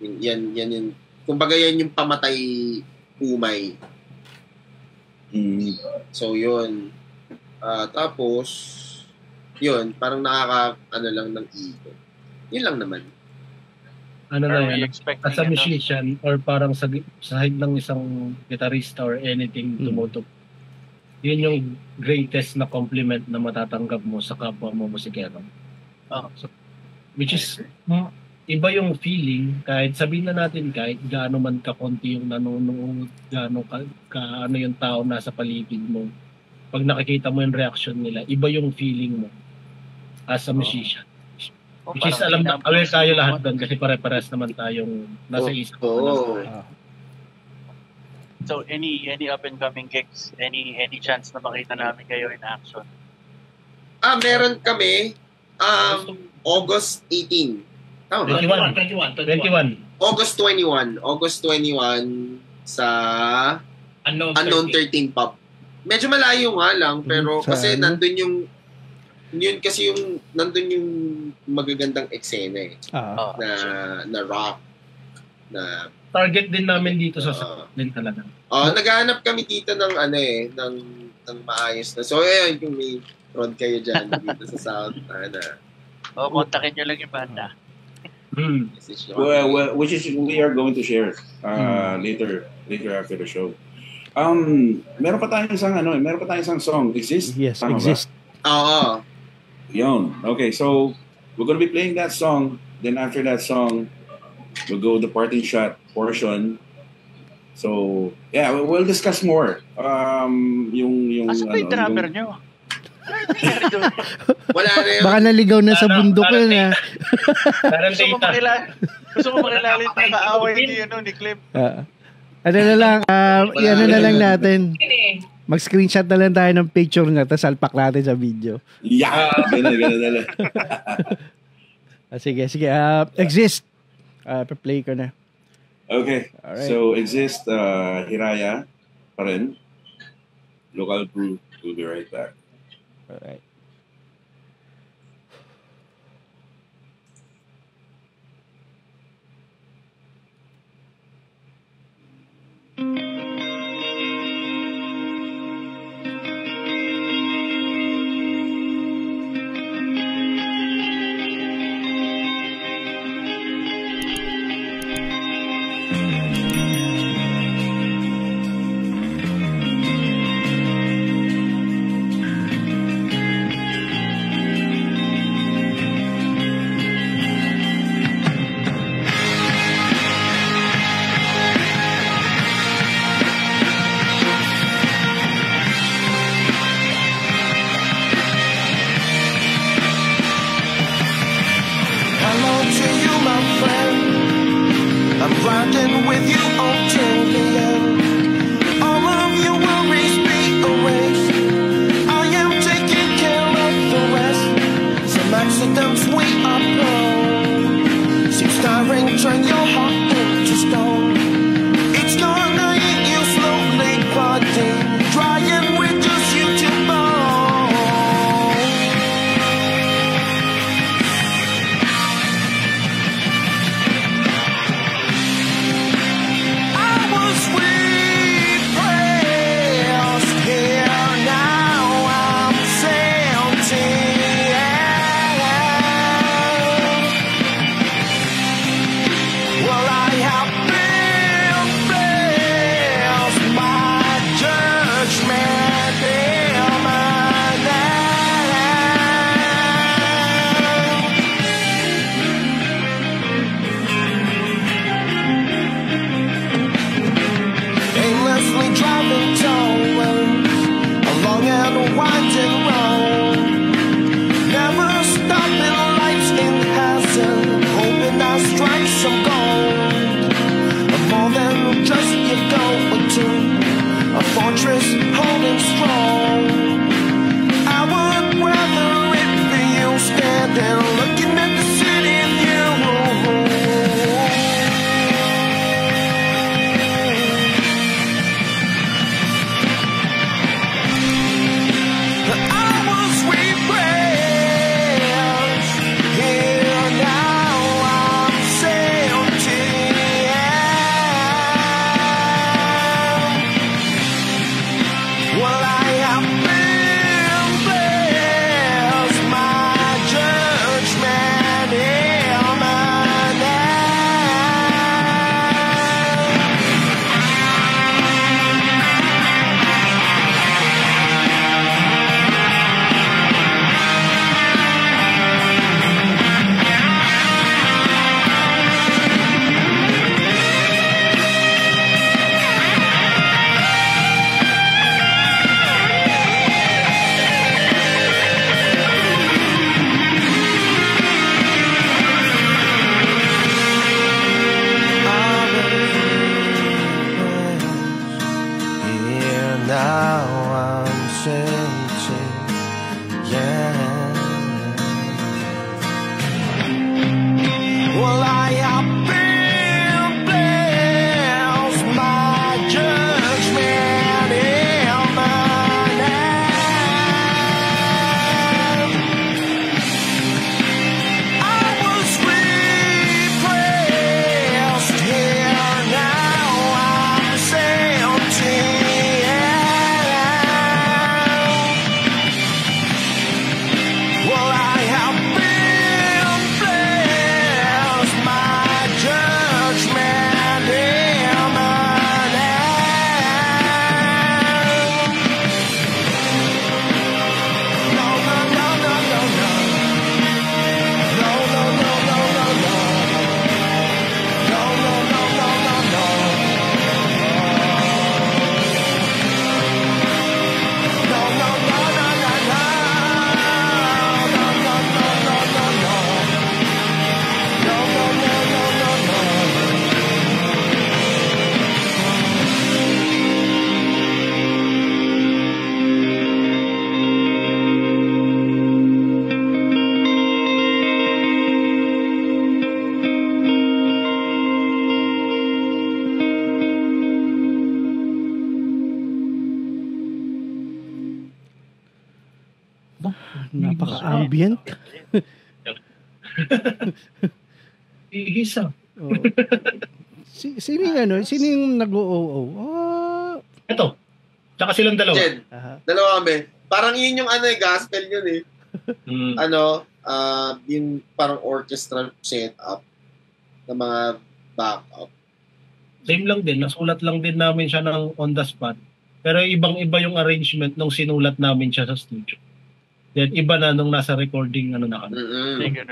Yan. Kumbaga yan yung pamatay umay. So, yun. Tapos, yun, parang lang ng ego. Yun lang naman. As a musician or parang sa side ng isang gitarista or anything tumutog. Yun yung greatest na compliment na matatanggap mo sa kapwa mo musikero. So, which is, iba yung feeling, kahit sabihin na natin kahit gaano man kakonti yung nanonood, gaano ka yung tao nasa paligid mo. Pag nakikita mo yung reaction nila, iba yung feeling mo as a musician. Which is, aware tayo lahat doon kasi pare-pares naman tayong nasa isip. So, any up-and-coming gigs, any chance na makita namin kayo in action? Meron kami, August 18. 21. August 21 sa Unknown 13 Pub. Medyo malayo nga lang, pero kasi nandun yung nandun yung magagandang eksena eh. Na rock, na target din namin dito sa din talaga. Naghahanap kami dito ng ng maayos na. So ayun, kung may prod kayo dyan dito sa South, kontakin nyo lang yung banda. Well, which is we are going to share later after the show. Meron pa tayong isang song, Exist. Yes, Exist. Oo. Yun. Okay, so we're gonna be playing that song. Then after that song, we'll go the parting shot portion. So yeah, we'll discuss more. Yung asa ba yung drummer nyo? Wala na yun. Baka naligaw na sa bundok na. Gusto ko makilala yung nakaaway ni Clip. Ano na lang, ano na lang natin. Mag-screenshot na lang tayo ng picture na tapos alpak natin sa video. Yeah! Ganun na lang. Sige. Exist. Pa-play ko na. Okay. Alright. So, Exist, Hiraya pa rin. Local Brew. We'll be right back. Alright. Napaka-ambient. Igisa. Oh. Sino yung nag-oo? Ito. Tsaka silang dalawa. Jed, dalawa kami. Parang yun yung gospel yun eh. Yung parang orchestra setup na mga backup. Same lang din. Nasulat lang din namin siya ng on the spot. Pero ibang-iba yung arrangement nung sinulat namin siya sa studio. Then iba na nung nasa recording na kami.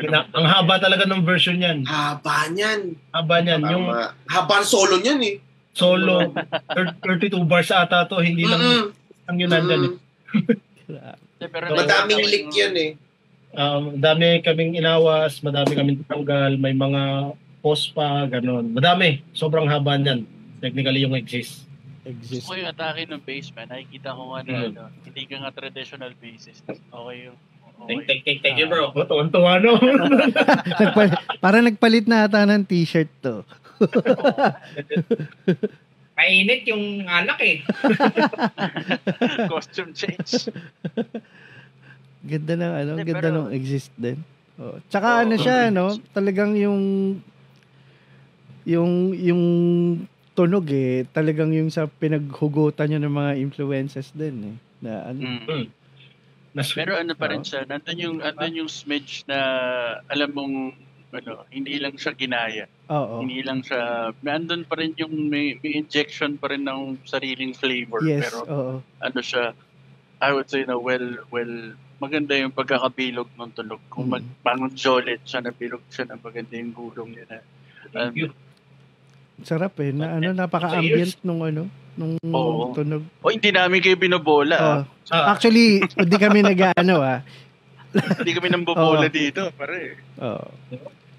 Ang haba talaga ng version niyan. Haba niyan. Yung haba solo niyan eh. Solo 32 bars ata to, hindi lang ang yun nandiyan. Madaming lick yun eh. Madami kaming inawas, madami kaming tanggal, may mga post pa, gano'n. Madami. Sobrang haba niyan. Technically yung exist. Gusto ko yung atake ng bass, man. Nakikita ko nga na hindi ka nga traditional bassist. Okay yung... Thank you, bro. Tuwan-tuwa, no? Parang nagpalit na ata ng t-shirt to. Mainit yung alak eh. Costume change. Ganda ng ganda ng exist din. Oh. Tsaka siya, no? Talagang yung tunog eh, talagang yung sa pinaghugutan niya ng mga influences din eh. Na Pero pa rin siya, nandun yung smidge na alam mong hindi lang siya ginaya. Oo. Hindi lang siya, nandun pa rin yung may injection pa rin ng sariling flavor. Yes, pero oo. Siya, I would say maganda yung pagkakabilog ng tunog. Kung mag-jolet siya, nabilog siya na maganda yung gulong niya. Sarap eh, napaka-ambient nung tunog. Hindi namin kayo binobola. Actually, hindi kami hindi kami nambobola dito, pare.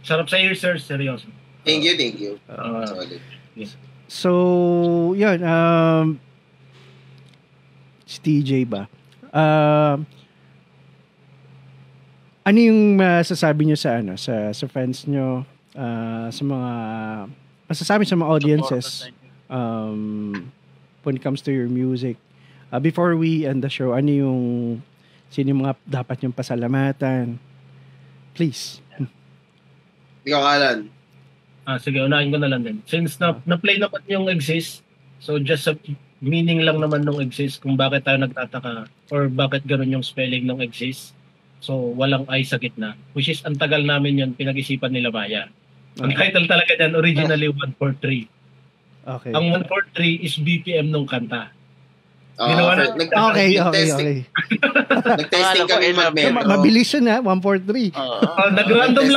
Sarap sa ear, sir. Seryoso. Thank you. So, yun. Si TJ ba? Ano yung masasabi nyo sa fans nyo, sa mga masasabi sa mga audiences when it comes to your music? Before we end the show, sino yung mga dapat yung pasalamatan? Please. Ikaw, Alan. Sige, unahin ko na lang din. Since na-play naman yung exist, so just a meaning lang naman nung exist kung bakit tayo nagtataka or bakit ganun yung spelling ng exist. So, walang I sa gitna. Which is, ang tagal namin yun, pinag-isipan nila Maya. Ang title talaga dyan, originally 143. Okay. Ang 143 is BPM nung kanta. Okay. Nag-testing kami mag-metro. Mabilis yun 143. Nag-random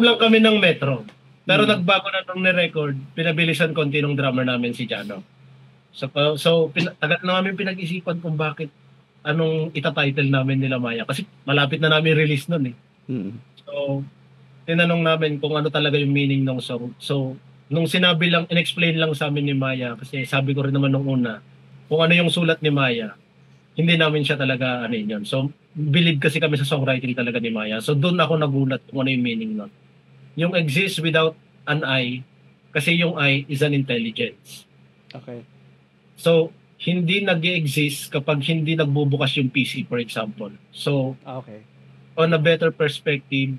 lang kami ng metro. Pero nagbago na nung ni-record, pinabilisan konti nung drummer namin si Jano. So tagal na namin pinag-isipan kung bakit anong ita-title namin nila Maya. Kasi malapit na namin release nun eh. So, tinanong namin kung ano talaga yung meaning ng song. So, nung sinabi lang, in-explain lang sa amin ni Maya, kasi sabi ko rin naman nung una, kung ano yung sulat ni Maya, hindi namin siya talaga yun. So, believe kasi kami sa songwriting talaga ni Maya. So, doon ako nagulat kung ano yung meaning nun. Yung exist without an I, kasi yung I is an intelligence. Okay. So, hindi nag-exist kapag hindi nagbubukas yung PC, for example. So, okay. On a better perspective,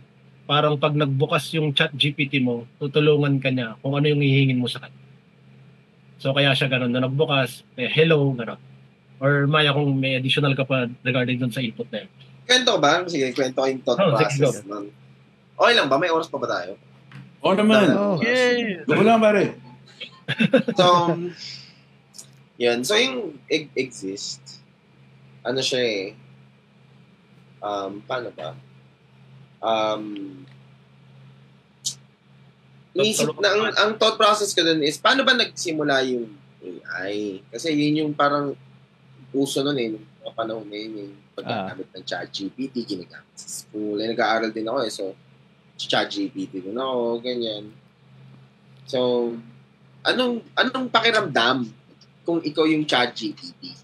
parang pag nagbukas yung chat GPT mo, tutulungan ka niya kung ano yung hihingin mo sa kanya. So, kaya siya ganun na nagbukas, hello, gano'n. Or Maya, kung may additional ka pa regarding dun sa input na yun. Kwento ba? Sige, kwento ko yung thought process. Okay lang ba? May oras pa ba tayo? Oo naman. Yay! Wala pare. So, yun. So, yung exist, ano siya eh, paano ba? Inisip na, ang thought process ko dun is, paano ba nagsimula yung AI? Kasi yun yung parang uso nun eh, yung mga panahon na yun, yung pagkagamit ng ChatGPT, ginagamit sa school. Nag-aaral din ako eh, so, ChatGPT din ako, ganyan. So, anong pakiramdam kung ikaw yung ChatGPT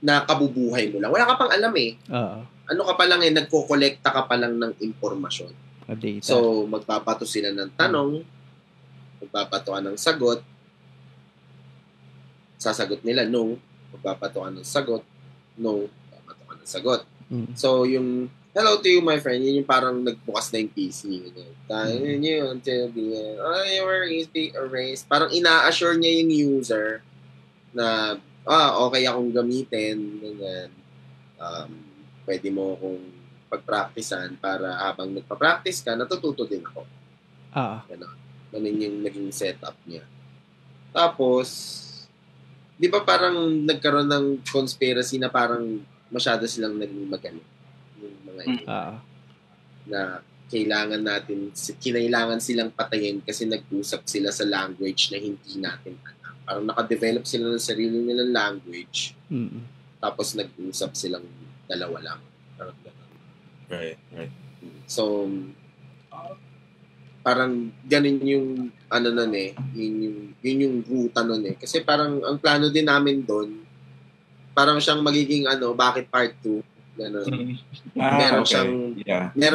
na kabubuhay mo lang? Wala ka pang alam eh. Ano ka pa lang eh, nagko-kolekta ka pa lang ng impormasyon. Data. So, magpapato sila ng tanong, magpapatuan ng sagot, sasagot nila no, magpapatuan ng sagot, no, magpapatuan ng sagot. So, yung hello to you, my friend, yun yung parang nagbukas na yung PC. Yun, erase. Parang ina-assure niya yung user na, okay akong gamitin. Ganyan. Pwede mo akong pag-practicean para habang nagpa-practice ka, natututo din ako. Ganun yung naging setup niya. Tapos, di ba parang nagkaroon ng conspiracy na parang masyado silang naging magaling. Yung mga na kinailangan silang patayin kasi nag-usap sila sa language na hindi natin alam. Parang naka-develop sila ng sarili nilang language. Tapos nag-usap silang dalawa lang. Parang gano'n. Right. So, parang ganun yung nun yun yung ruta nun eh. Kasi parang ang plano din namin doon, parang siyang magiging bakit part 2, ganun. Meron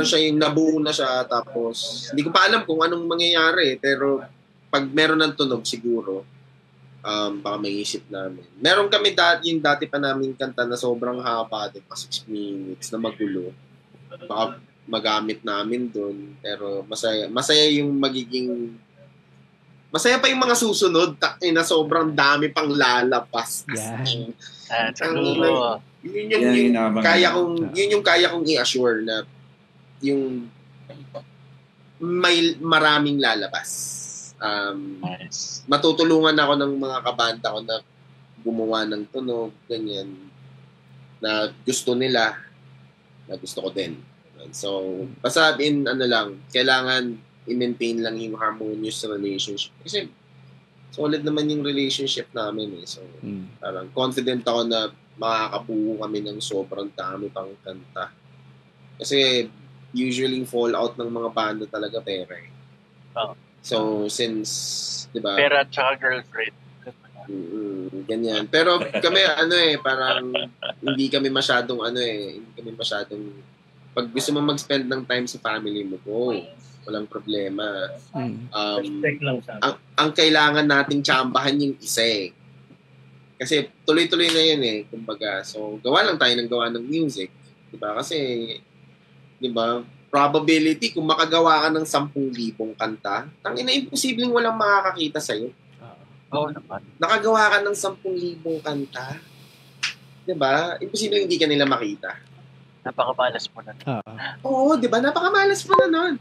siya yung nabuo na siya, tapos hindi ko pa alam kung anong mangyayari, pero pag meron ng tunog siguro, baka may isip namin. Meron kami yung dati pa namin kanta na sobrang haba, pa 6 minutes na magulo. Baka magamit namin doon, pero masaya yung magiging masaya pa yung mga susunod na sobrang dami pang lalabas. Yun yung kaya kong i-assure na yung may maraming lalabas. Matutulungan ako ng mga kabanda ko na gumawa ng tunog, ganyan, na gusto nila, na gusto ko din. So, basta kailangan i-maintain lang yung harmonious relationship. Kasi solid naman yung relationship namin eh. So, parang confident ako na makakabuo kami ng sobrang dami pang kanta. Kasi usually fallout ng mga banda talaga pera eh. So, since, di ba? Pera tsaka girlfriend. Ganyan. Pero kami, parang hindi kami masyadong, pag gusto mo mag-spend ng time sa family mo, walang problema. Ang kailangan nating tsambahan yung isa eh. Kasi tuloy-tuloy na yun eh. Kumbaga, so gawa lang tayo ng music. Diba? Kasi, diba, probability kung makagawa ka ng 10,000 kanta, tangina, imposibleng walang makakakita sa'yo. Naman. Nakagawa ka ng 10,000 kanta, diba? Imposibleng hindi ka nila makita. Napakamalas mo na. Oo, di ba? Napakamalas mo na nun.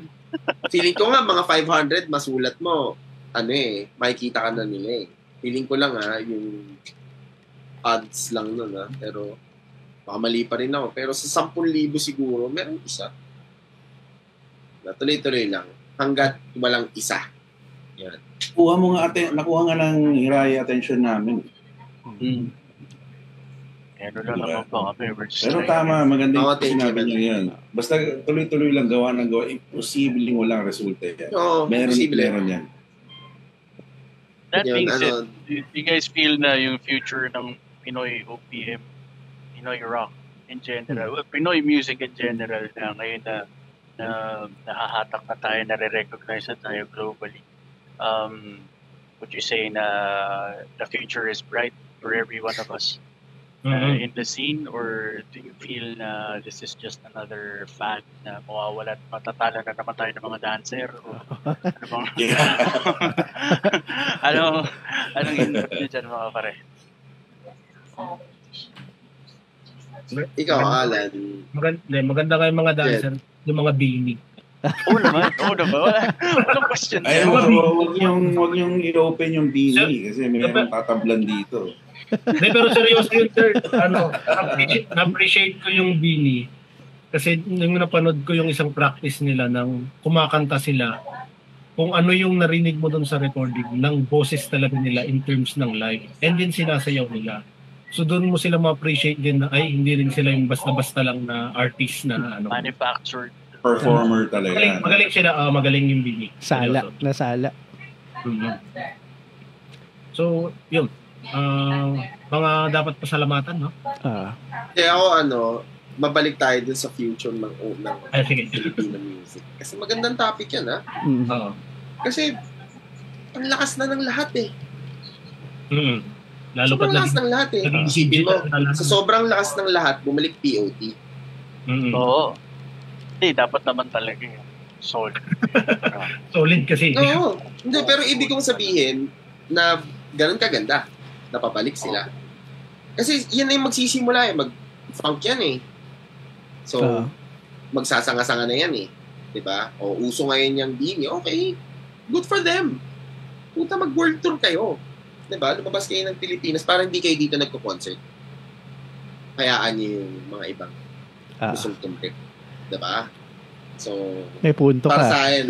Feeling ko nga, mga 500, masulat mo, makikita ka na nila eh. Feeling ko lang yung odds lang nun pero baka mali pa rin ako. Pero sa 10,000 siguro, meron isa. Tuloy-tuloy lang. Hanggat walang isa. Yan. Nakuha nga ng Hiraya attention namin. Pero tama, maganda yung sinabi niya yan. Basta tuloy-tuloy lang gawa ng gawa, imposibleng walang resulta yan. Meron yan. That being said, do you guys feel na yung future ng Pinoy OPM, Pinoy rock in general, Pinoy music in general na ngayon na nahahatak na tayo, nare-recognize na tayo globally, would you say na the future is bright for every one of us? In the scene, or do you feel na this is just another fad na mawawala at matatala na naman tayo ng mga dancer? O, anong input niyo dyan mga pare? Ikaw, Alan. Maganda kayo mga dancer, yung mga bini. Oo naman. Walang question. Huwag yung i-open yung bini kasi mayroong tatablan dito. Pero seryoso yun, sir. Na-appreciate ko yung bini kasi nung napanood ko yung isang practice nila ng kumakanta sila, kung ano yung narinig mo dun sa recording ng boses talaga nila in terms ng live, and then sinasayaw nila. So doon mo sila ma-appreciate din na hindi rin sila yung basta-basta lang na artist na manufactured performer talaga. Magaling sila, magaling yung bini. Nasala. So, yun. Mga dapat pasalamatan, no? Kaya ako, mabalik tayo dun sa future ng Filipino music. Kasi magandang topic yan, Kasi, ang lakas na ng lahat eh. Lalo sobrang lakas ng lahat eh. Isipin mo, sa sobrang lakas ng lahat, bumalik POT. Oo. Dapat naman talaga yun. Solid. Solid kasi. No, hindi, pero ibig kong sabihin na ganun kaganda. Napabalik sila. Kasi yan ay magsisimula mag-funk yan eh. So, magsasanga-sanga na yan eh. Diba? O uso ngayon yung Dini, okay. Good for them. Puta, mag-world tour kayo. Diba? Lumabas kayo ng Pilipinas para hindi kayo dito nagko-concert. Hayaan niyo yung mga ibang gustong tumtrip. Diba? So, may punto para ka. sa akin,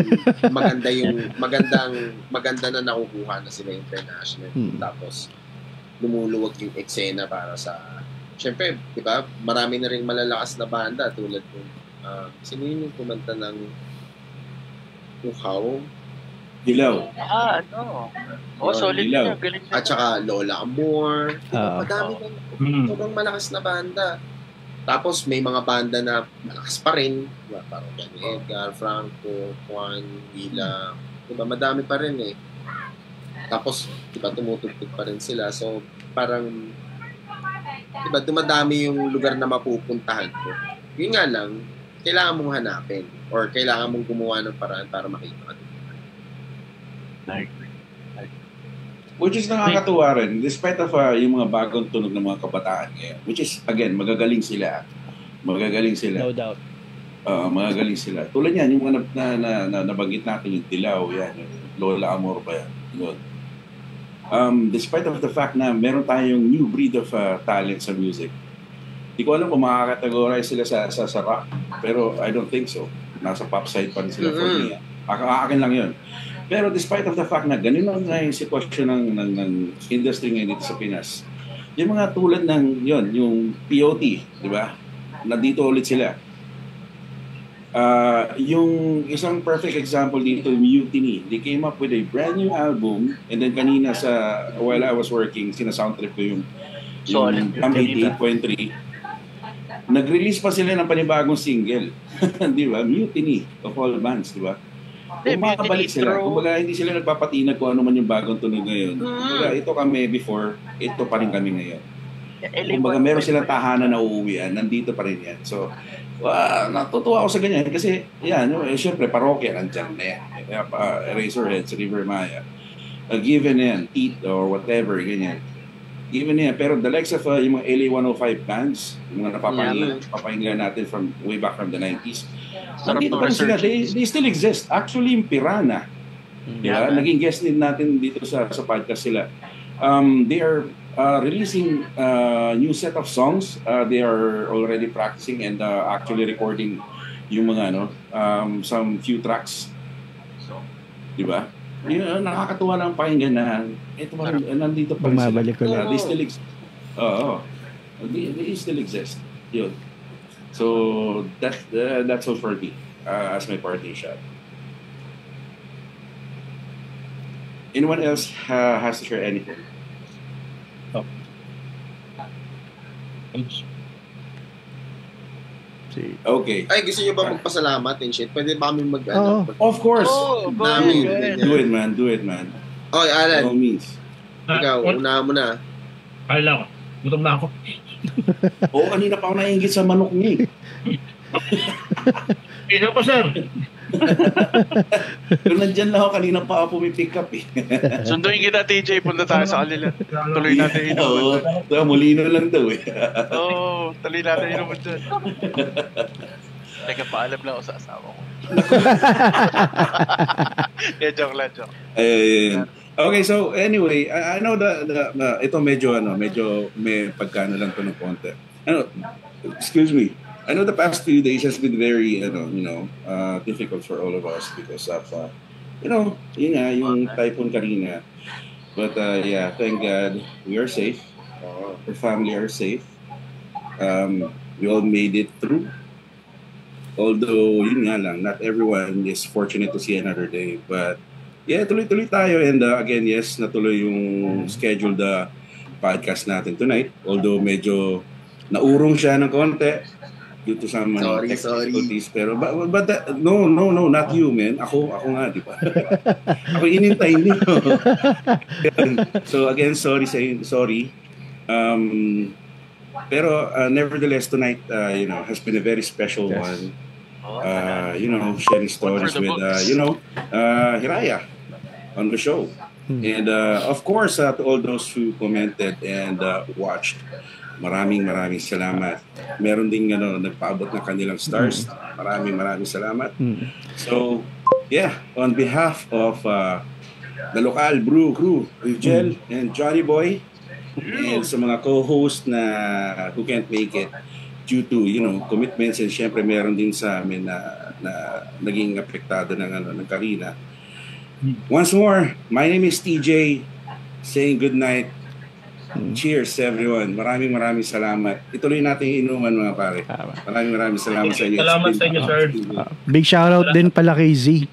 maganda na nakukuha na sila international. Tapos, lumuluwag yung eksena para sa, syempre, di ba, marami na rin malalakas na banda tulad ng, sino yung kumanta ng Uhaw? Dilaw. Solid Dilaw. na, galing na. At saka Lola Amor. Madami na, sobrang malakas na banda. Tapos may mga banda na malakas pa rin. Diba? Parang Edgar, Franco, Juan, Villa. Diba? Madami pa rin eh. Tapos, diba, tumutugtog pa rin sila. So, parang, diba, dumadami yung lugar na mapupuntahan ko. Yun nga lang, kailangan mong hanapin. Or kailangan mong gumawa ng paraan para makita ka. Which is nakakatuwa rin, despite of yung mga bagong tunog ng mga kabataan ngayon, which is, again, magagaling sila. No doubt. Magagaling sila. Tulad yan, yung mga nabanggit natin, yung Dilaw, yan, yung Lola Amor ba yan. Yun. Despite of the fact na meron tayong new breed of talent sa music, di ko alam kung makakategorize sila sa rock, pero I don't think so. Nasa pop side pa rin sila for me. Akin lang yun. Pero despite of the fact na ganun lang yung sitwasyon ng industry ngayon dito sa Pinas, yung mga tulad ng yun, yung POT, di ba? Nandito ulit sila. Yung isang perfect example dito, Mutiny. They came up with a brand new album, and then kanina while I was working, sina-soundtrip ko yung 88.3. Nag-release pa sila ng panibagong single. Di ba? Mutiny of all bands, di ba? Bumabalik sila. Kumbaga, hindi sila nagpapatinag kung ano man yung bagong tunog ngayon. Kumbaga, ito kami before, ito pa rin kami ngayon. Kumbaga, meron silang tahanan na uuwian, nandito pa rin yan. So, natutuwa ako sa ganyan. Kasi, yan, syempre, parokya, nandyan na yan. Eraserheads, River Maya. Given yan, Teeth, or whatever, ganyan. Given yan. Pero the likes of yung mga LA 105 bands, yung mga napapahinggan natin from way back from the 90s, nandito pa sila. They still exist. Actually, yung Piranha, naging guest din natin dito sa podcast sila. They are releasing new set of songs. They are already practicing and actually recording yung mga some few tracks. Di ba? Nakakatuwa lang pakinggan na ito nandito pa rin sila. They still exist. They still exist. Yun. So that's all for me as my party shot. Anyone else has to share anything? Okay. Ay, gusto niyo ba magpasalamat and shit? Pwede ba kami Of course. Do it, man. Okay, Alan. No means. Ikaw, una mo na. Kaya lang. Gutom na ako. Kanina pa ako naiingit sa manok niya. Ito pa, sir. Pero nandyan lang ako, kanina pa ako pumipick up eh. Sunduin kita, TJ. Punta tayo sa kanila. Tuloy natin inuman. Mulino lang daw eh. Tuloy natin inuman dyan. Teka, paalam lang ako sa asawa ko. Joke lang. Okay, so anyway, I know ito medyo may pagkano lang to ng konti. Excuse me. I know the past few days has been very difficult for all of us because of yung typhoon Karina. But thank God we are safe. Our family are safe. We all made it through. Although yun nga lang, not everyone is fortunate to see another day. But tuloy-tuloy tayo, and again, yes, natuloy yung scheduled podcast natin tonight. Although medyo naurong siya ng konti due to some difficulties. Pero but no, not you, man. Ako nga, di ba? Ako inintay niyo. Pero nevertheless, tonight, has been a very special one. Sharing stories with, Hiraya on the show. And of course, to all those who commented and watched, maraming salamat. Meron ding nagpaabot ng kanilang stars. Maraming salamat. So, on behalf of the local brew crew, Rigel and Johnny Boy, and sa mga co-host na who can't make it due to commitments, and syempre meron din sa amin na naging apektado ng Karina. Once more, my name is TJ, saying good night. Cheers everyone. Maraming salamat. Ituloy natin inuman mga pare. Maraming salamat sa inyo. Salamat sa inyo, sir. Big shoutout din pala kay Z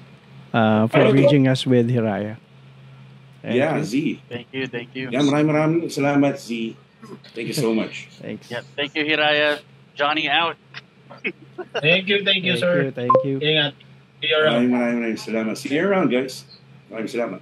for bridging us with Hiraya. Z. Thank you. Yeah, maraming salamat, Z. Thank you so much. Thanks. Yeah, thank you, Hiraya. Johnny out. Thank you, sir. Thank you. Ingat. See you around. Maraming salamat. See you around, guys. Maraming salamat.